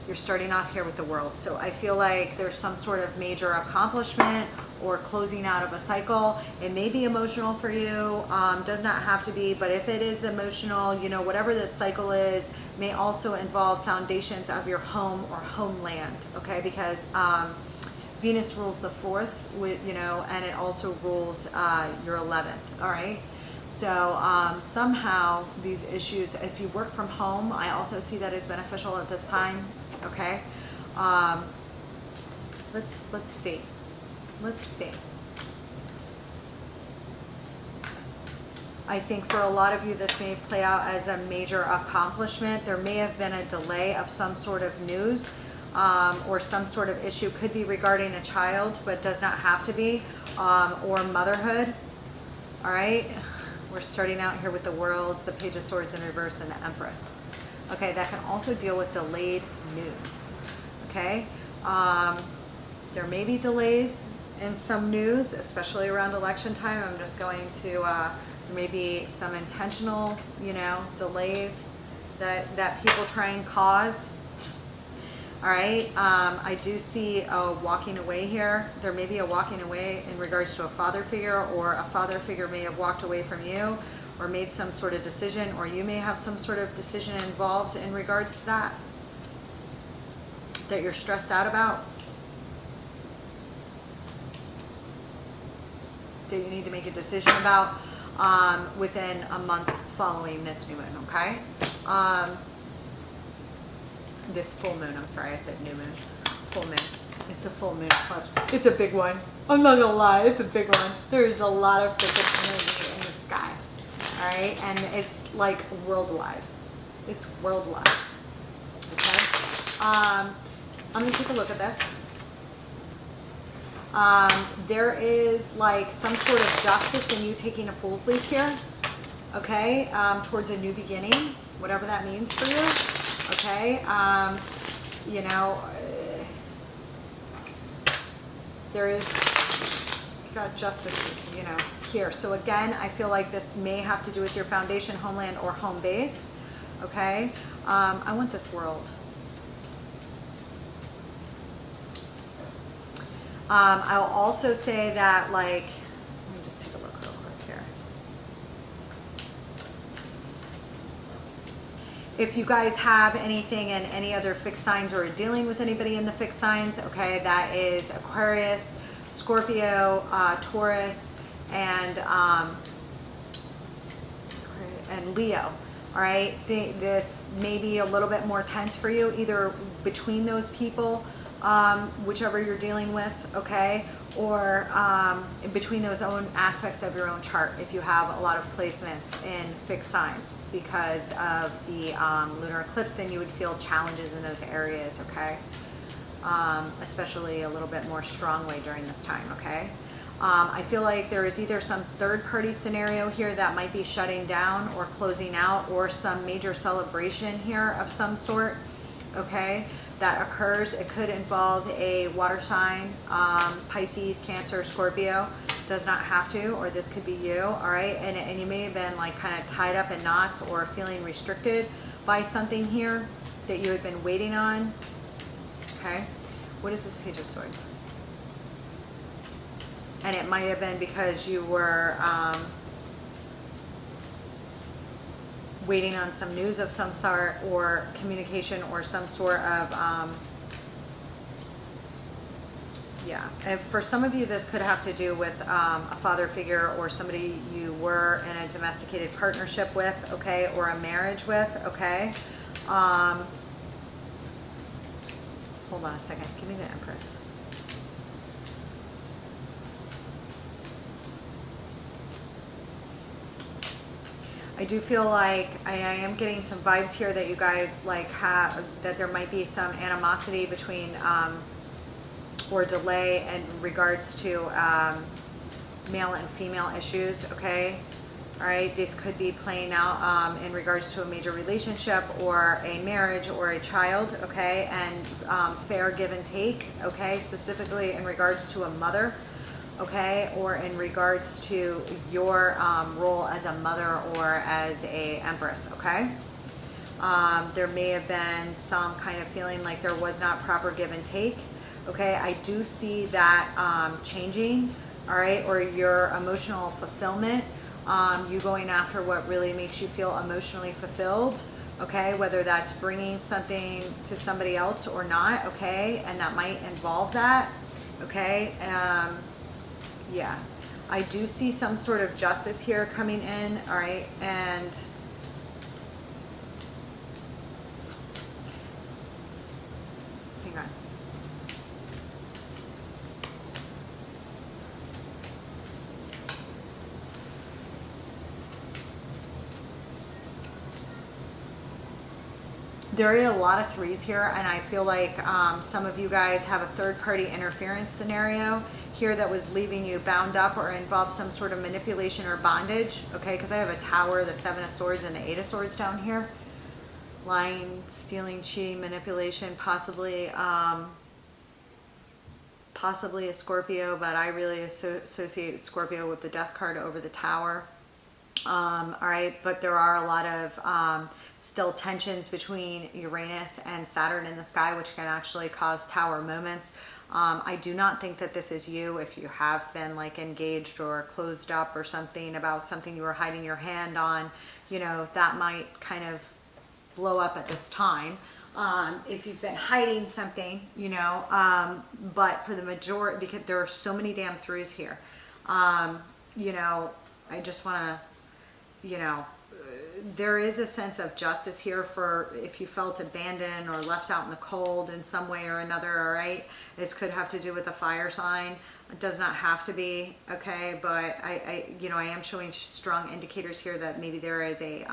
You're starting off here with the World, so I feel like there's some sort of major accomplishment or closing out of a cycle. It may be emotional for you, does not have to be, but if it is emotional, you know, whatever this cycle is, may also involve foundations of your home or homeland, okay, because Venus rules the 4th, you know, and it also rules your 11th, all right? So somehow these issues, if you work from home, I also see that as beneficial at this time, okay? Let's see. Let's see. I think for a lot of you, this may play out as a major accomplishment. There may have been a delay of some sort of news, or some sort of issue. Could be regarding a child, but does not have to be, or motherhood. All right, we're starting out here with the World, the Page of Swords in reverse, and the Empress. Okay, that can also deal with delayed news. Okay, there may be delays in some news, especially around election time. I'm just going to, there may be some intentional, you know, delays that people try and cause. All right, I do see a walking away here. There may be a walking away in regards to a father figure, or a father figure may have walked away from you or made some sort of decision, or you may have some sort of decision involved in regards to that you're stressed out about, that you need to make a decision about within a month following this new moon, okay? This full moon, I'm sorry, I said new moon. Full moon. It's a full moon eclipse. It's a big one. I'm not gonna lie, it's a big one. There's a lot of freaking energy in the sky. Alright, and it's like worldwide. It's worldwide. Okay? I'm gonna take a look at this. There is like some sort of justice in you taking a fool's leap here. Okay? Towards a new beginning, whatever that means for you. Okay, you know, there is, you got justice, you know, here. So again, I feel like this may have to do with your foundation, homeland, or home base. Okay, I want this World. I'll also say that, like, let me just take a look real quick here. If you guys have anything in any other fixed signs, or are dealing with anybody in the fixed signs, okay, that is Aquarius, Scorpio, Taurus, and Leo. All right, this may be a little bit more tense for you, either between those people, whichever you're dealing with, okay? Or in between those own aspects of your own chart, if you have a lot of placements in fixed signs because of the lunar eclipse, then you would feel challenges in those areas, okay? Especially a little bit more strongly during this time, okay? I feel like there is either some third-party scenario here that might be shutting down or closing out, or some major celebration here of some sort, okay, that occurs. It could involve a water sign, Pisces, Cancer, Scorpio. Does not have to, or this could be you, all right? And you may have been like kind of tied up in knots or feeling restricted by something here that you had been waiting on, okay? What is this Page of Swords? And it might have been because you were waiting on some news of some sort, or communication, or some sort of, yeah. And for some of you, this could have to do with a father figure, or somebody you were in a domesticated partnership with, okay, or a marriage with, okay. Hold on a second. Give me the Empress. I do feel like I am getting some vibes here that you guys like have, that there might be some animosity between, or delay in regards to male and female issues, okay? All right, this could be playing out in regards to a major relationship, or a marriage, or a child, okay? And fair give and take, okay? Specifically in regards to a mother, okay, or in regards to your role as a mother or as a empress, okay? There may have been some kind of feeling like there was not proper give and take, okay? I do see that changing, all right, or your emotional fulfillment, you going after what really makes you feel emotionally fulfilled, okay, whether that's bringing something to somebody else or not, okay, and that might involve that, okay? Yeah, I do see some sort of justice here coming in, all right, and hang on. There are a lot of threes here, and I feel like some of you guys have a third-party interference scenario here that was leaving you bound up, or involved some sort of manipulation or bondage, okay? Because I have a Tower, the Seven of Swords, and the Eight of Swords down here. Lying, stealing, cheating, manipulation, possibly possibly a Scorpio, but I really associate Scorpio with the Death card over the Tower. All right, but there are a lot of still tensions between Uranus and Saturn in the sky, which can actually cause Tower moments. I do not think that this is you. If you have been like engaged or closed up or something about something you were hiding your hand on, you know, that might kind of blow up at this time. If you've been hiding something, you know, but for the majority, because there are so many damn threes here, you know, I just want to, you know, there is a sense of justice here for if you felt abandoned or left out in the cold in some way or another, all right? This could have to do with a fire sign. It does not have to be, okay? But you know, I am showing strong indicators here that maybe there is a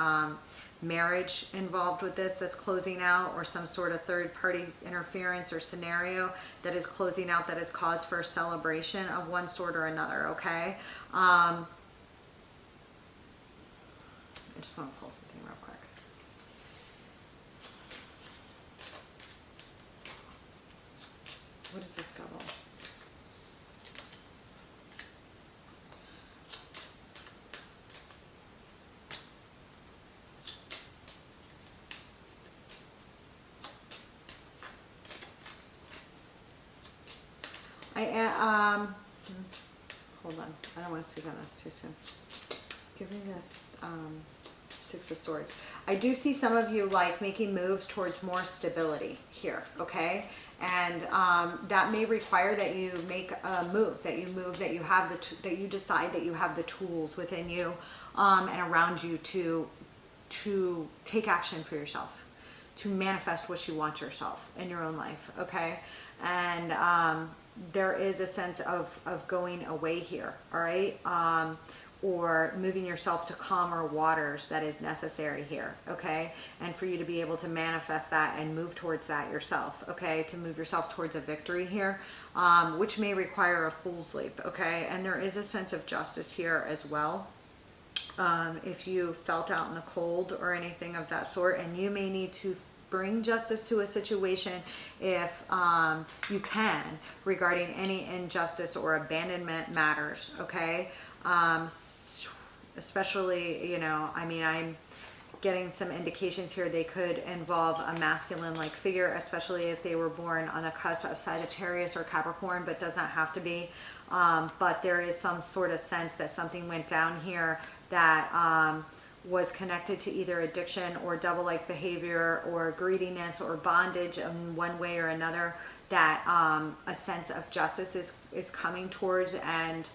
marriage involved with this that's closing out, or some sort of third-party interference or scenario that is closing out, that is cause for a celebration of one sort or another, okay? I just want to pull something real quick. What is this double? Hold on. I don't want to speak on this too soon. Give me this Six of Swords. I do see some of you like making moves towards more stability here, okay? And that may require that you make a move, that you have that you decide that you have the tools within you and around you to take action for yourself. to manifest what you want yourself in your own life, okay? And there is a sense of going away here, all right? Or moving yourself to calmer waters that is necessary here, okay? And for you to be able to manifest that and move towards that yourself, okay? To move yourself towards a victory here, which may require a fool's leap, okay? And there is a sense of justice here as well. If you felt out in the cold or anything of that sort, and you may need to bring justice to a situation if you can, regarding any injustice or abandonment matters, okay? Especially, you know, I mean, I'm getting some indications here they could involve a masculine like figure, especially if they were born on the cusp of Sagittarius or Capricorn, but does not have to be. But there is some sort of sense that something went down here that was connected to either addiction or devil-like behavior or greediness or bondage in one way or another, that a sense of justice is coming towards. And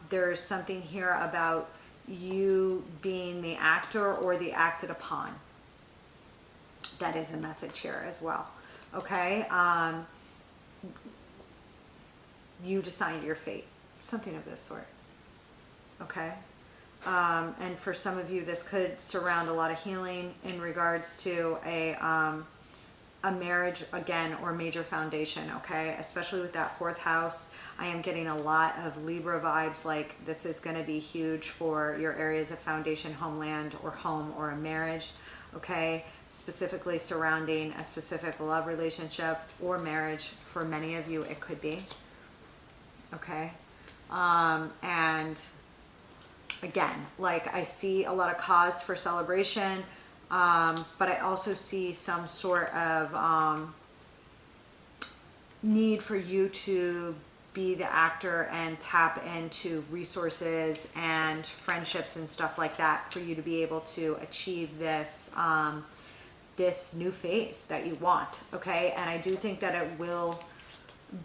there's something here about you being the actor or the acted upon. That is a message here as well, okay? You decide your fate, something of this sort, okay? And for some of you, this could surround a lot of healing in regards to a marriage again, or major foundation, okay? Especially with that fourth house, I am getting a lot of Libra vibes, like this is going to be huge for your areas of foundation, homeland, or home, or a marriage, okay? Specifically surrounding a specific love relationship or marriage. For many of you, it could be, okay? And again, like I see a lot of cause for celebration, but I also see some sort of need for you to be the actor and tap into resources and friendships and stuff like that for you to be able to achieve this this new phase that you want, okay? And I do think that it will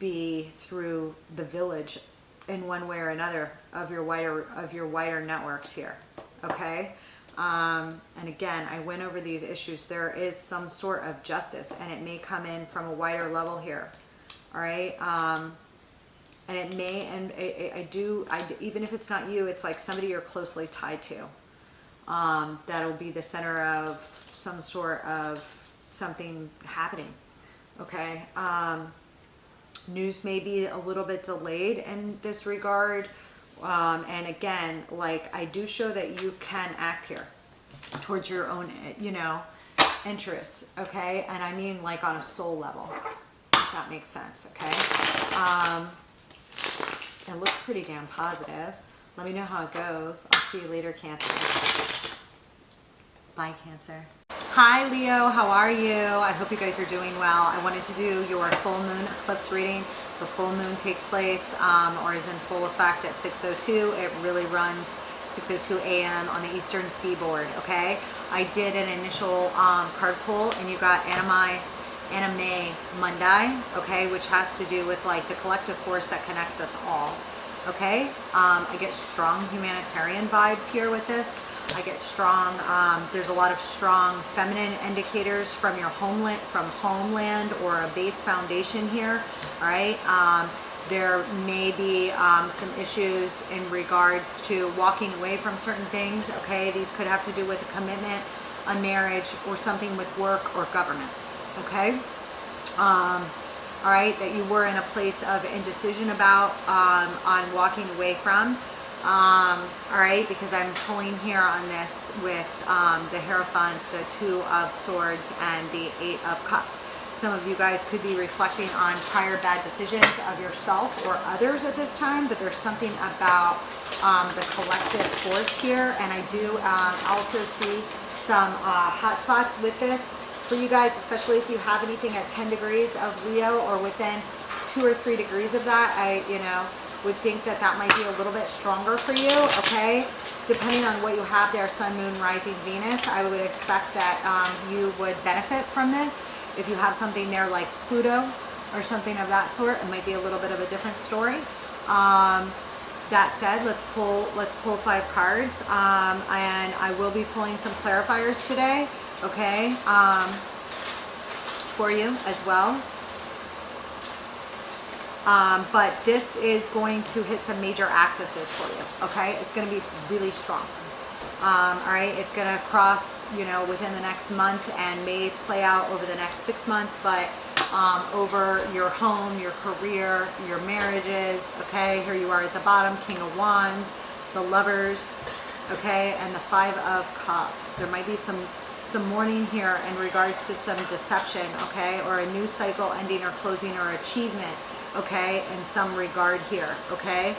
be through the village in one way or another of your wider networks here, okay? And again, I went over these issues. There is some sort of justice, and it may come in from a wider level here, all right? And it may, and even if it's not you, it's like somebody you're closely tied to. That'll be the center of some sort of something happening, okay? News may be a little bit delayed in this regard. And again, like I do show that you can act here towards your own, you know, interests, okay? And I mean like on a soul level, if that makes sense, okay? It looks pretty damn positive. Let me know how it goes. I'll see you later, Cancer. Bye, Cancer. Hi, Leo. How are you? I hope you guys are doing well. I wanted to do your full moon eclipse reading. The full moon takes place or is in full effect at 6:02. It really runs 6:02 a.m. on the eastern seaboard, okay? I did an initial card pull, and you got Anime Monday, okay, which has to do with like the collective force that connects us all, okay? I get strong humanitarian vibes here with this. I get strong, there's a lot of strong feminine indicators from your homeland or a base foundation here, all right? There may be some issues in regards to walking away from certain things, okay? These could have to do with a commitment, a marriage, or something with work or government, okay? All right, that you were in a place of indecision about on walking away from. All right, because I'm pulling here on this with the Hierophant, the Two of Swords, and the Eight of Cups. Some of you guys could be reflecting on prior bad decisions of yourself or others at this time, but there's something about the collective force here, and I do also see some hot spots with this for you guys, especially if you have anything at 10 degrees of Leo or within 2 or 3 degrees of that. I, would think that that might be a little bit stronger for you, okay? Depending on what you have there, Sun, Moon, Rising, Venus, I would expect that you would benefit from this. If you have something there like Pluto or something of that sort, it might be a little bit of a different story. That said, let's pull 5 cards, and I will be pulling some clarifiers today. okay, for you as well. But this is going to hit some major axes for you, okay? It's going to be really strong. All right, it's going to cross, you know, within the next month and may play out over the next 6 months, but over your home, your career, your marriages, okay? Here you are at the bottom, King of Wands, the Lovers, okay, and the Five of Cups. There might be some mourning here in regards to some deception, okay, or a new cycle ending or closing or achievement, okay, in some regard here, okay.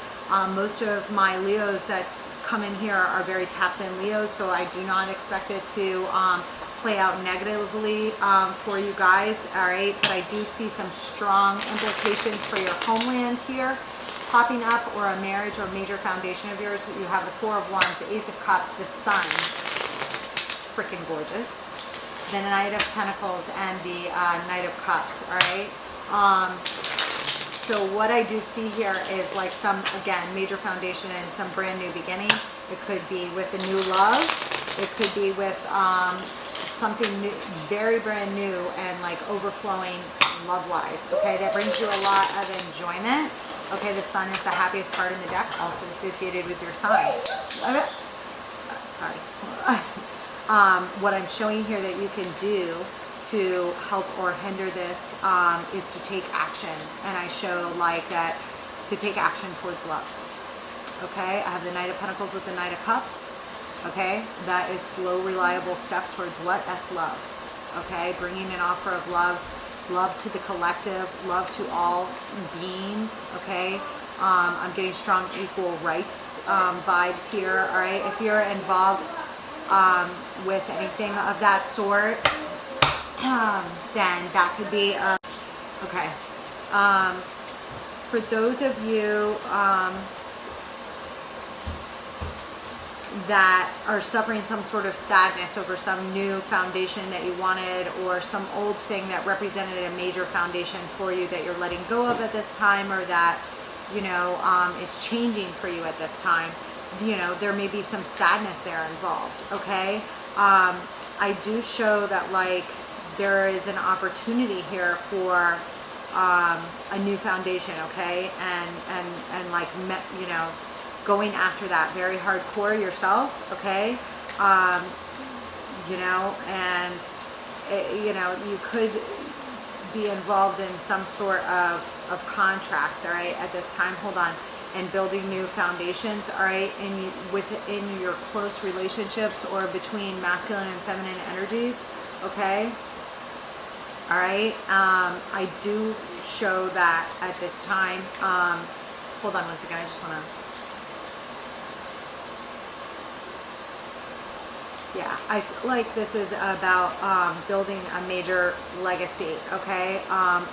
Most of my Leos that come in here are very tapped in Leos, so I do not expect it to play out negatively for you guys, all right, but I do see some strong implications for your homeland here popping up, or a marriage or major foundation of yours. You have the Four of Wands, the Ace of Cups, the Sun, freaking gorgeous, the Knight of Pentacles, and the Knight of Cups, all right. So what I do see here is like some, again, major foundation and some brand new beginning. It could be with a new love. It could be with something new, very brand new and like overflowing love-wise, okay? That brings you a lot of enjoyment. Okay, the Sun is the happiest card in the deck, also associated with your sign. Sorry. What I'm showing here that you can do to help or hinder this is to take action, and I show like that, to take action towards love. Okay, I have the Knight of Pentacles with the Knight of Cups. Okay, that is slow, reliable steps towards what? That's love. Okay, bringing an offer of love, love to the collective, love to all beings. Okay, I'm getting strong equal rights vibes here. All right, if you're involved with anything of that sort, then that could be okay. For those of you that are suffering some sort of sadness over some new foundation that you wanted, or some old thing that represented a major foundation for you that you're letting go of at this time, or that, you know, is changing for you at this time, you know, there may be some sadness there involved, okay? I do show that like there is an opportunity here for a new foundation, okay? And like, you know, going after that very hardcore yourself, okay? You know, and you know, you could be involved in some sort of contracts, all right, at this time. Hold on. And building new foundations, all right, within your close relationships, or between masculine and feminine energies, okay? All right, I do show that at this time. Hold on one second, I just want to, yeah, I feel like this is about building a major legacy, okay,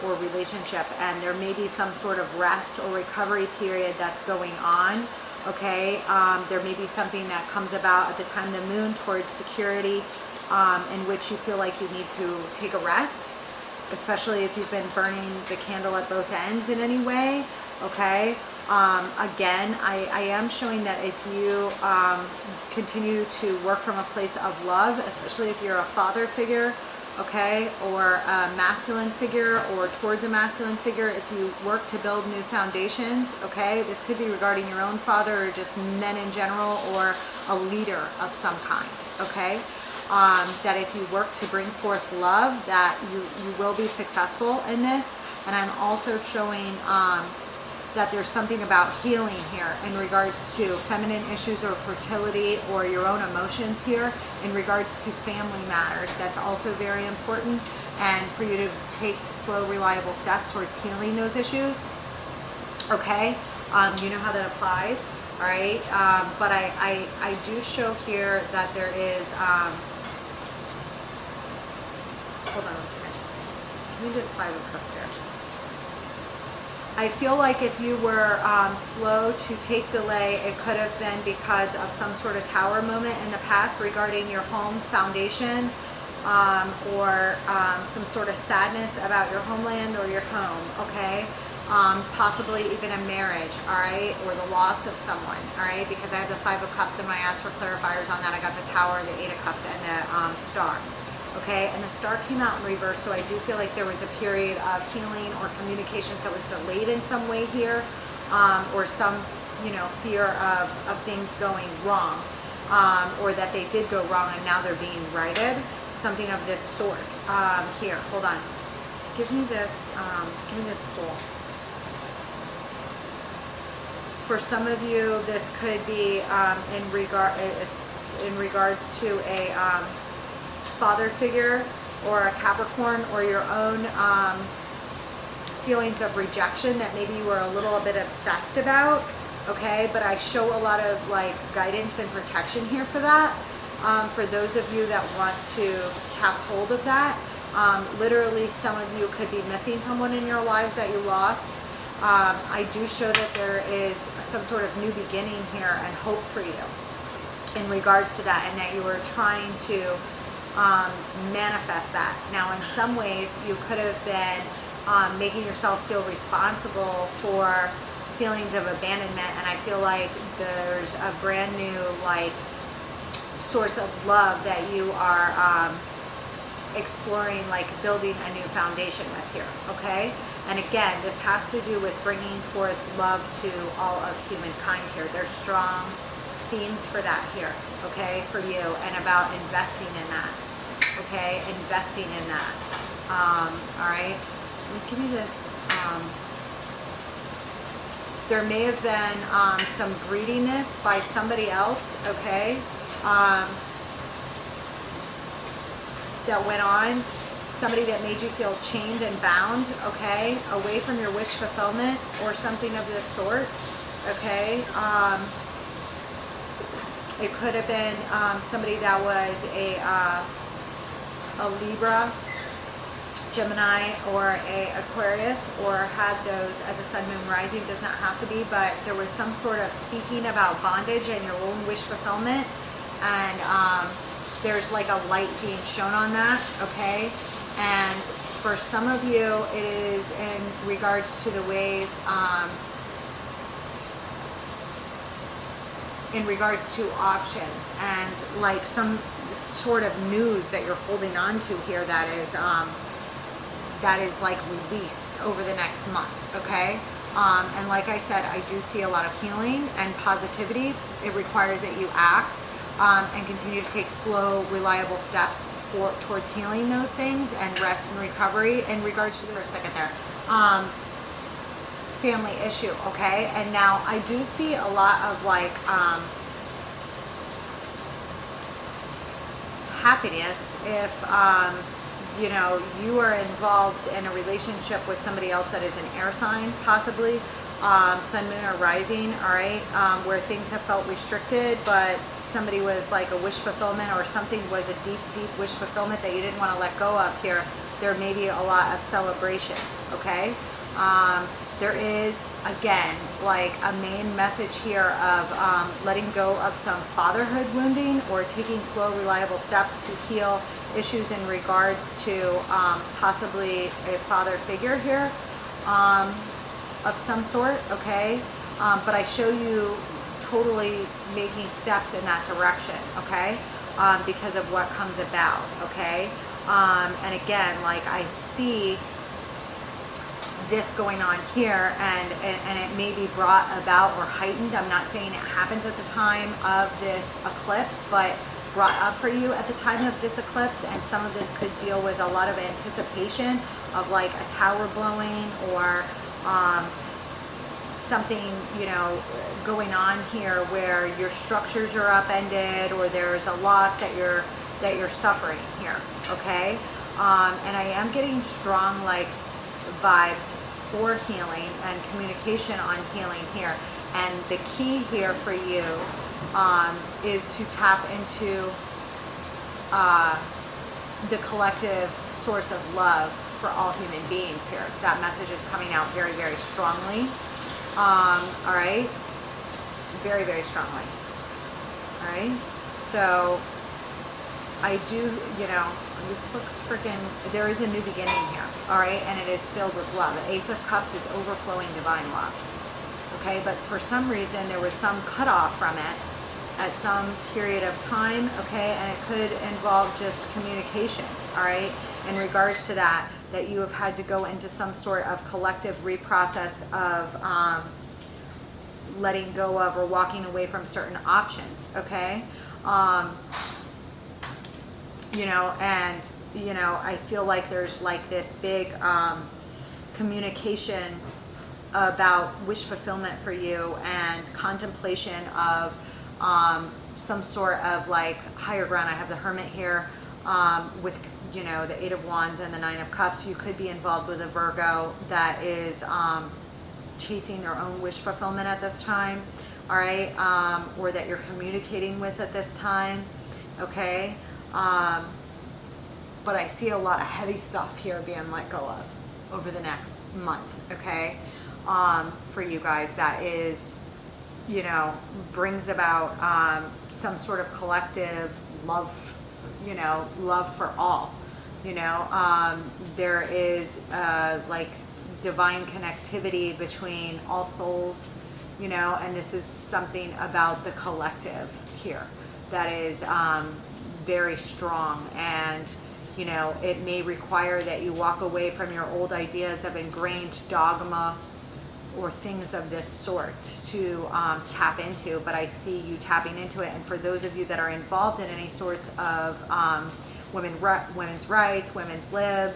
or relationship, and there may be some sort of rest or recovery period that's going on, okay? There may be something that comes about at the time of the moon towards security, in which you feel like you need to take a rest, especially if you've been burning the candle at both ends in any way, okay? Again, I am showing that if you continue to work from a place of love, especially if you're a father figure, okay, or a masculine figure, or towards a masculine figure, if you work to build new foundations, okay, this could be regarding your own father, or just men in general, or a leader of some kind, okay, that if you work to bring forth love, that you will be successful in this. And I'm also showing that there's something about healing here in regards to feminine issues or fertility, or your own emotions here in regards to family matters. That's also very important, and for you to take slow, reliable steps towards healing those issues, okay? You know how that applies, all right? But I do show here that there is, hold on one second. Give me this Five of Cups here. I feel like if you were slow to take delay, it could have been because of some sort of tower moment in the past regarding your home foundation, or some sort of sadness about your homeland or your home, okay? Possibly even a marriage, all right, or the loss of someone, all right, because I have the Five of Cups and I asked for clarifiers on that. I got the Tower, the Eight of Cups, and the Star, okay? And the star came out in reverse, so I do feel like there was a period of healing or communications that was delayed in some way here, or some, you know, fear of things going wrong, or that they did go wrong and now they're being righted, something of this sort. Here, hold on. Give me this full. For some of you, this could be in regards to a father figure or a Capricorn, or your own feelings of rejection that maybe you were a little bit obsessed about, okay? But I show a lot of like guidance and protection here for that. For those of you that want to tap hold of that, literally some of you could be missing someone in your lives that you lost. I do show that there is some sort of new beginning here and hope for you in regards to that, and that you are trying to manifest that. Now, in some ways, you could have been making yourself feel responsible for feelings of abandonment, and I feel like there's a brand new like source of love that you are exploring, like building a new foundation with here, okay? And again, this has to do with bringing forth love to all of humankind here. There's strong themes for that here, okay, for you, and about investing in that, okay? Investing in that. All right, give me this. There may have been some greediness by somebody else, okay, that went on. Somebody that made you feel chained and bound, okay, away from your wish fulfillment or something of this sort, okay. It could have been somebody that was a Libra, Gemini, or a Aquarius, or had those as a sun, moon, rising. Does not have to be, but there was some sort of speaking about bondage and your own wish fulfillment, and there's like a light being shown on that, okay. And for some of you, it is in regards to the ways, in regards to options and like some sort of news that you're holding on to here that is like released over the next month, okay? And like I said, I do see a lot of healing and positivity. It requires that you act and continue to take slow, reliable steps towards healing those things and rest and recovery. In regards to the, for a second there, family issue, okay? And now I do see a lot of like happiness if you know, you are involved in a relationship with somebody else that is an air sign, possibly sun, moon, or rising, all right, where things have felt restricted, but somebody was like a wish fulfillment, or something was a deep wish fulfillment that you didn't want to let go of here. There may be a lot of celebration, okay? There is, again, like a main message here of letting go of some fatherhood wounding, or taking slow, reliable steps to heal issues in regards to possibly a father figure here of some sort, okay? But I show you totally making steps in that direction, okay? Because of what comes about, okay? And again, like I see this going on here, and it may be brought about or heightened. I'm not saying it happens at the time of this eclipse, but brought up for you at the time of this eclipse. And some of this could deal with a lot of anticipation of like a tower blowing, or something, you know, going on here where your structures are upended, or there's a loss that you're suffering here, okay? And I am getting strong like vibes for healing and communication on healing here. And the key here for you is to tap into the collective source of love for all human beings here. That message is coming out very, very strongly. All right, very, very strongly. All right, so I do, you know, this looks freaking, there is a new beginning here, all right, and it is filled with love. The Ace of Cups is overflowing divine love, okay, but for some reason there was some cutoff from it, at some period of time, okay? And it could involve just communications, all right? In regards to that you have had to go into some sort of collective reprocess of letting go of or walking away from certain options, okay? You know, and, you know, I feel like there's like this big communication about wish fulfillment for you and contemplation of some sort of like higher ground. I have the Hermit here with, you know, the 8 of Wands and the 9 of Cups. You could be involved with a Virgo that is chasing their own wish fulfillment at this time, all right, or that you're communicating with at this time, okay? But I see a lot of heavy stuff here being let go of over the next month, okay? For you guys, that is, you know, brings about some sort of collective love, you know, love for all, you know. There is like divine connectivity between all souls, you know, and this is something about the collective here that is very strong. And you know, it may require that you walk away from your old ideas of ingrained dogma or things of this sort to tap into, but I see you tapping into it. And for those of you that are involved in any sorts of women's rights, women's lib,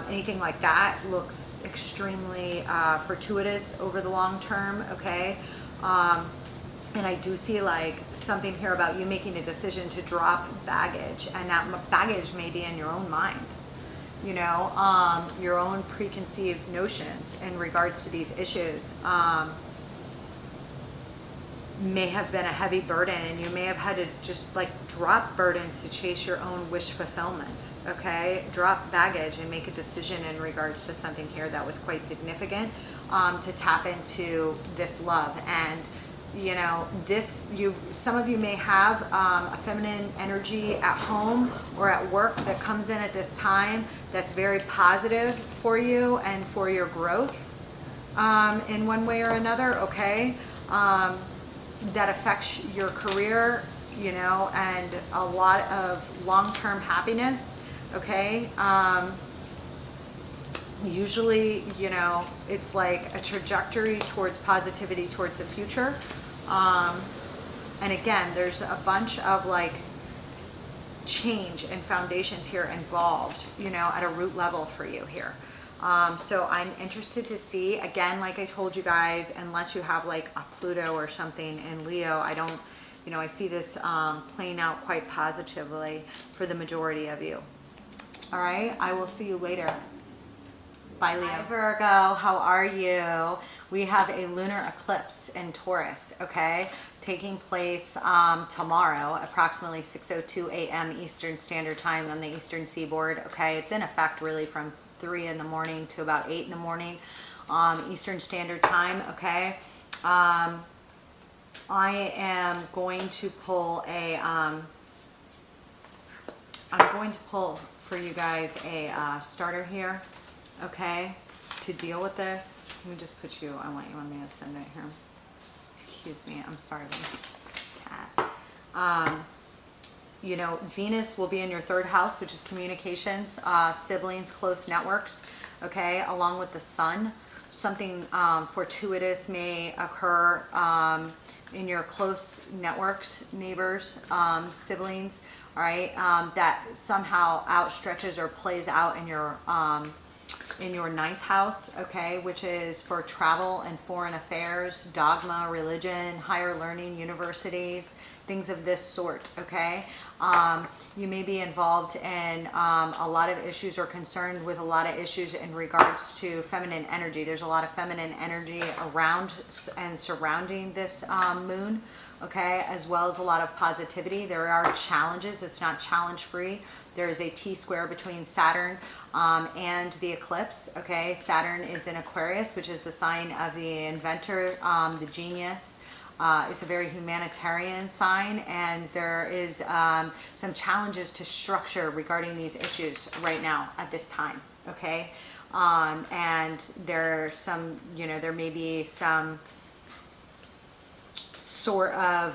anything like that, looks extremely fortuitous over the long term, okay? And I do see like something here about you making a decision to drop baggage, and that baggage may be in your own mind, you know, your own preconceived notions in regards to these issues may have been a heavy burden, and you may have had to just like drop burdens to chase your own wish fulfillment, okay? Drop baggage and make a decision in regards to something here that was quite significant to tap into this love. And you know, some of you may have a feminine energy at home or at work that comes in at this time that's very positive for you and for your growth in one way or another, okay? That affects your career, you know, and a lot of long-term happiness, okay? Usually, you know, it's like a trajectory towards positivity towards the future. And again, there's a bunch of like change and foundations here involved, you know, at a root level for you here. So I'm interested to see, again, like I told you guys, unless you have like a Pluto or something in Leo, I don't, you know, I see this playing out quite positively for the majority of you. All right, I will see you later. Bye, Leo. Hi, Virgo, how are you? We have a lunar eclipse in Taurus, okay, taking place tomorrow, approximately 6:02 a.m. Eastern Standard Time on the Eastern Seaboard, okay? It's in effect really from 3 in the morning to about 8 in the morning Eastern Standard Time, okay? I am going to pull a, I'm going to pull for you guys a starter here, okay, to deal with this. Let me just put you, I want you on the ascendant here. Excuse me, I'm sorry, cat. You know, Venus will be in your 3rd house, which is communications, siblings, close networks, okay, along with the sun. Something fortuitous may occur in your close networks, neighbors, siblings, all right, that somehow outstretches or plays out in your 9th house, okay, which is for travel and foreign affairs, dogma, religion, higher learning, universities, things of this sort, okay? You may be involved in a lot of issues or concerned with a lot of issues in regards to feminine energy. There's a lot of feminine energy around and surrounding this moon, okay, as well as a lot of positivity. There are challenges. It's not challenge free. There is a T-square between Saturn and the eclipse, okay? Saturn is in Aquarius, which is the sign of the inventor, the genius. It's a very humanitarian sign, and there is some challenges to structure regarding these issues right now at this time, okay? And there are some, you know, there may be some sort of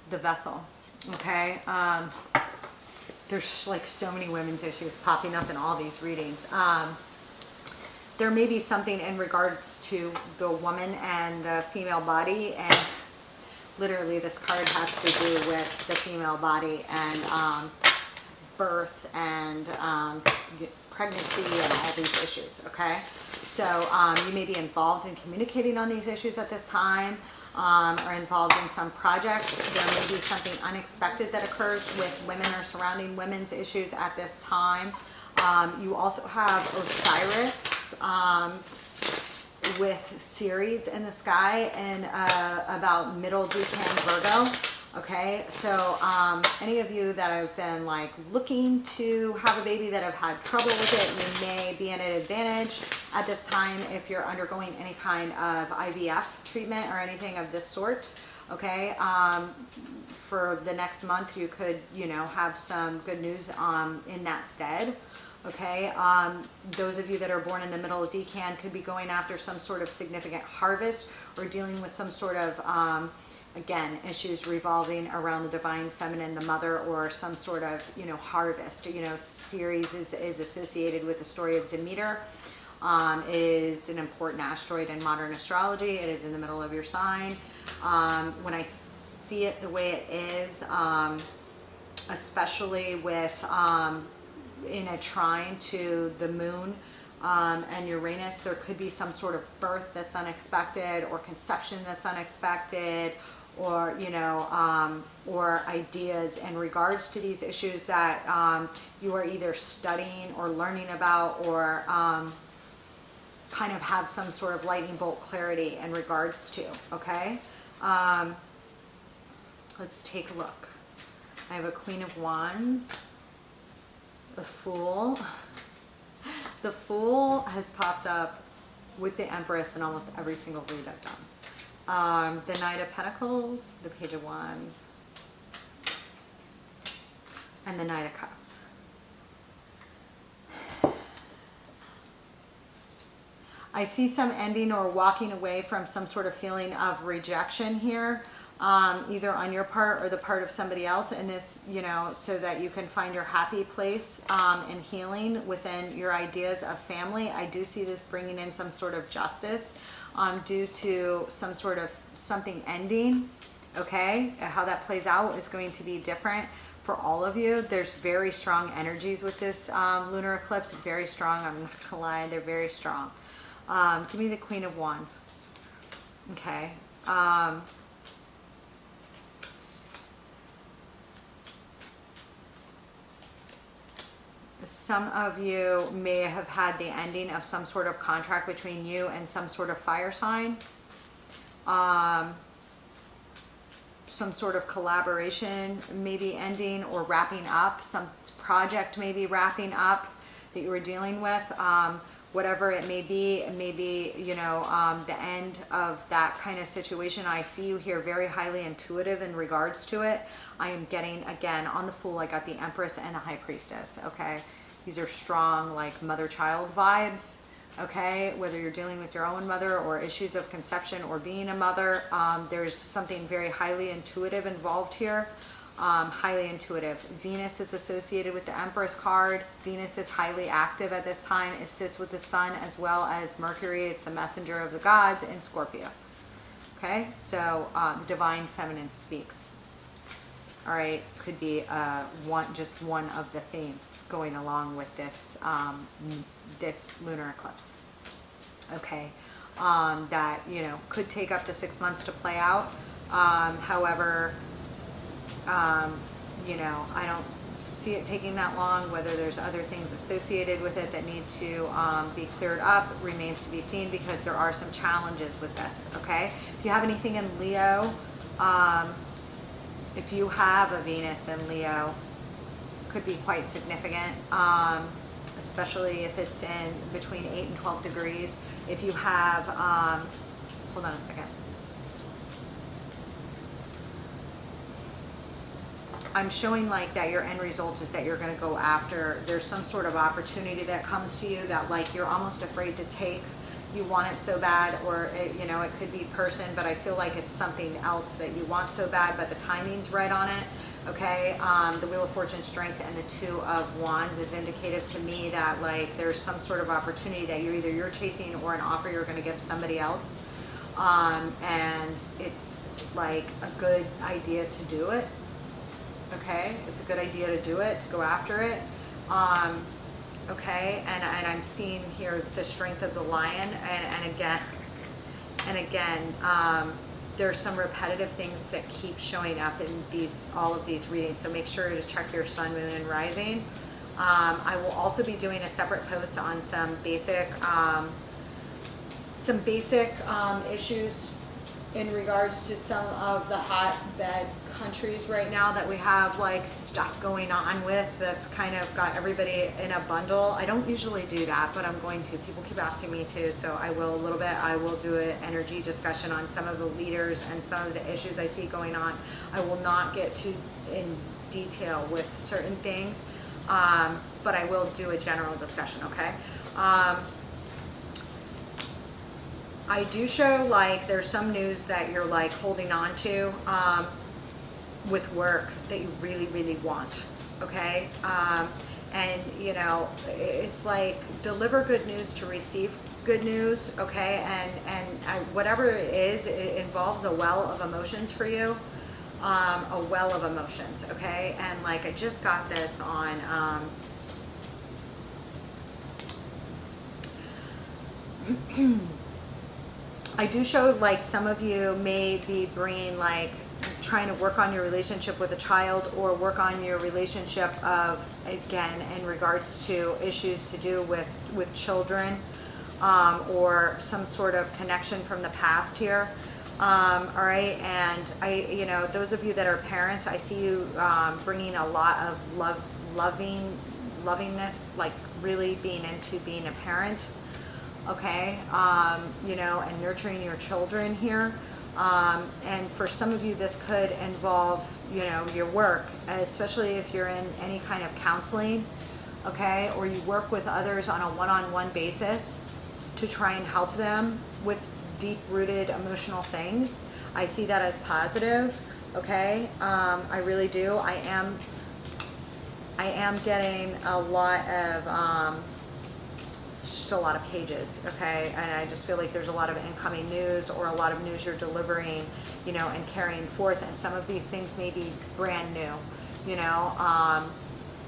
the vessel, okay? There's like so many women's issues popping up in all these readings. There may be something in regards to the woman and the female body, and literally this card has to do with the female body and birth and pregnancy and all these issues, okay? So you may be involved in communicating on these issues at this time, or involved in some project. There may be something unexpected that occurs with women or surrounding women's issues at this time. You also have Osiris with Ceres in the sky and about middle decan Virgo. Okay, so any of you that have been like looking to have a baby that have had trouble with it, you may be at an advantage at this time if you're undergoing any kind of IVF treatment or anything of this sort. Okay, for the next month you could, you know, have some good news in that stead. Okay, those of you that are born in the middle of decan could be going after some sort of significant harvest or dealing with some sort of again, issues revolving around the divine feminine, the mother, or some sort of, you know, harvest. You know, Ceres is associated with the story of Demeter. It is an important asteroid in modern astrology. It is in the middle of your sign. When I see it the way it is, especially with in a trine to the moon and Uranus, there could be some sort of birth that's unexpected or conception that's unexpected, or, you know, or ideas in regards to these issues that you are either studying or learning about, or kind of have some sort of lightning bolt clarity in regards to, okay? Let's take a look. I have a Queen of Wands, the Fool. The Fool has popped up with the Empress in almost every single read I've done. The Knight of Pentacles, the Page of Wands, and the Knight of Cups. I see some ending or walking away from some sort of feeling of rejection here, either on your part or the part of somebody else in this, you know, so that you can find your happy place and healing within your ideas of family. I do see this bringing in some sort of justice due to some sort of something ending, okay? How that plays out is going to be different for all of you. There's very strong energies with this lunar eclipse, very strong. I'm not gonna lie, they're very strong. Give me the Queen of Wands, okay? Some of you may have had the ending of some sort of contract between you and some sort of fire sign. Some sort of collaboration maybe ending or wrapping up. Some project maybe wrapping up that you were dealing with. Whatever it may be, you know, the end of that kind of situation. I see you here very highly intuitive in regards to it. I am getting, again, on the Fool, I got the Empress and a High Priestess, okay? These are strong, like, mother-child vibes, okay? Whether you're dealing with your own mother or issues of conception or being a mother, there's something very highly intuitive involved here. Highly intuitive. Venus is associated with the Empress card. Venus is highly active at this time. It sits with the Sun as well as Mercury. It's the messenger of the gods in Scorpio. Okay, so the divine feminine speaks. All right, could be just one of the themes going along with this this lunar eclipse. Okay, that, you know, could take up to 6 months to play out. However, you know, I don't see it taking that long. Whether there's other things associated with it that need to be cleared up remains to be seen, because there are some challenges with this, okay? If you have anything in Leo, if you have a Venus in Leo, could be quite significant, especially if it's in between 8 and 12 degrees. If you have, hold on a second. I'm showing like that your end result is that you're going to go after, there's some sort of opportunity that comes to you that like you're almost afraid to take. you want it so bad, or it, you know, it could be person, but I feel like it's something else that you want so bad, but the timing's right on it. Okay, the Wheel of Fortune Strength and the Two of Wands is indicative to me that like there's some sort of opportunity that you're chasing, or an offer you're going to give somebody else, and it's like a good idea to do it. Okay, it's a good idea to do it, to go after it. Okay, and I'm seeing here the strength of the Lion, and again, there's some repetitive things that keep showing up in all of these readings. So make sure to check your sun, moon, and rising. I will also be doing a separate post on some basic issues in regards to some of the hotbed countries right now that we have like stuff going on with, that's kind of got everybody in a bundle. I don't usually do that, but I'm going to. People keep asking me to, so I will a little bit. I will do an energy discussion on some of the leaders and some of the issues I see going on. I will not get too in detail with certain things, but I will do a general discussion, okay? I do show like there's some news that you're like holding on to with work that you really, really want, okay? And you know, it's like deliver good news to receive good news, okay? And whatever it is, it involves a well of emotions for you, a well of emotions, okay? And like I just got this on I do show like some of you may be bringing like trying to work on your relationship with a child, or work on your relationship of, again, in regards to issues to do with children, or some sort of connection from the past here. All right, and you know, those of you that are parents, I see you bringing a lot of lovingness, like really being into being a parent. Okay, you know, and nurturing your children here. And for some of you, this could involve, you know, your work, especially if you're in any kind of counseling, okay, or you work with others on a one-on-one basis to try and help them with deep-rooted emotional things. I see that as positive, okay? I really do. I am getting a lot of just a lot of pages, okay? And I just feel like there's a lot of incoming news, or a lot of news you're delivering, you know, and carrying forth. And some of these things may be brand new, you know,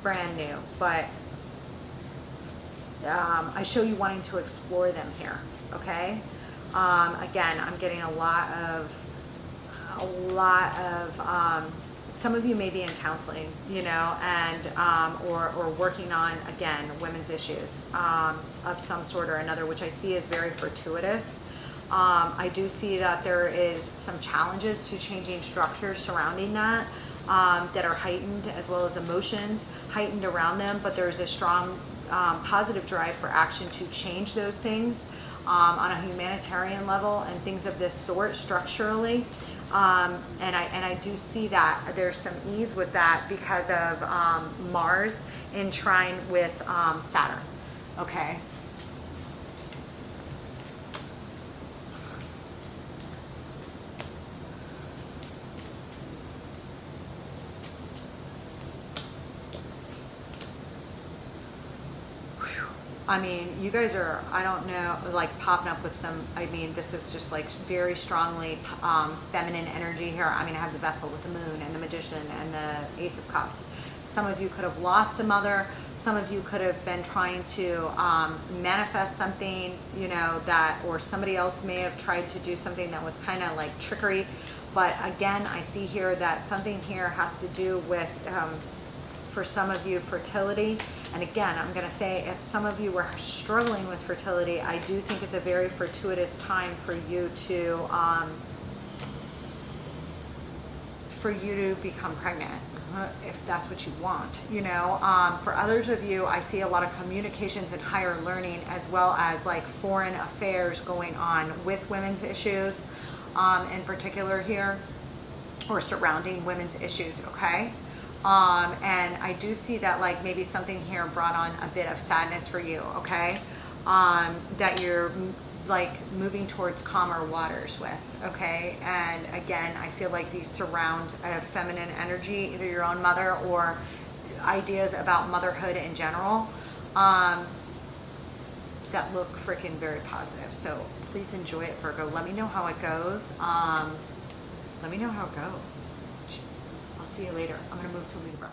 brand new, but I show you wanting to explore them here, okay? Again, I'm getting a lot of some of you may be in counseling, you know, and or working on, again, women's issues of some sort or another, which I see is very fortuitous. I do see that there is some challenges to changing structures surrounding that, that are heightened, as well as emotions heightened around them, but there's a strong positive drive for action to change those things on a humanitarian level and things of this sort structurally. And I do see that there's some ease with that because of Mars in trine with Saturn, okay? I mean, you guys are, I don't know, like popping up with some, I mean, this is just like very strongly feminine energy here. I mean, I have the Vessel with the Moon and the Magician and the Ace of Cups. Some of you could have lost a mother. Some of you could have been trying to manifest something, you know, that, or somebody else may have tried to do something that was kind of like trickery. But again, I see here that something here has to do with, for some of you, fertility. And again, I'm going to say, if some of you were struggling with fertility, I do think it's a very fortuitous time for you to become pregnant, if that's what you want, you know. For others of you, I see a lot of communications and higher learning, as well as like foreign affairs going on with women's issues, in particular here, or surrounding women's issues, okay? And I do see that like maybe something here brought on a bit of sadness for you, okay? That you're like moving towards calmer waters with, okay? And again, I feel like these surround a feminine energy, either your own mother or ideas about motherhood in general, that look freaking very positive. So please enjoy it, Virgo. Let me know how it goes. Let me know how it goes. I'll see you later. I'm gonna move to Libra.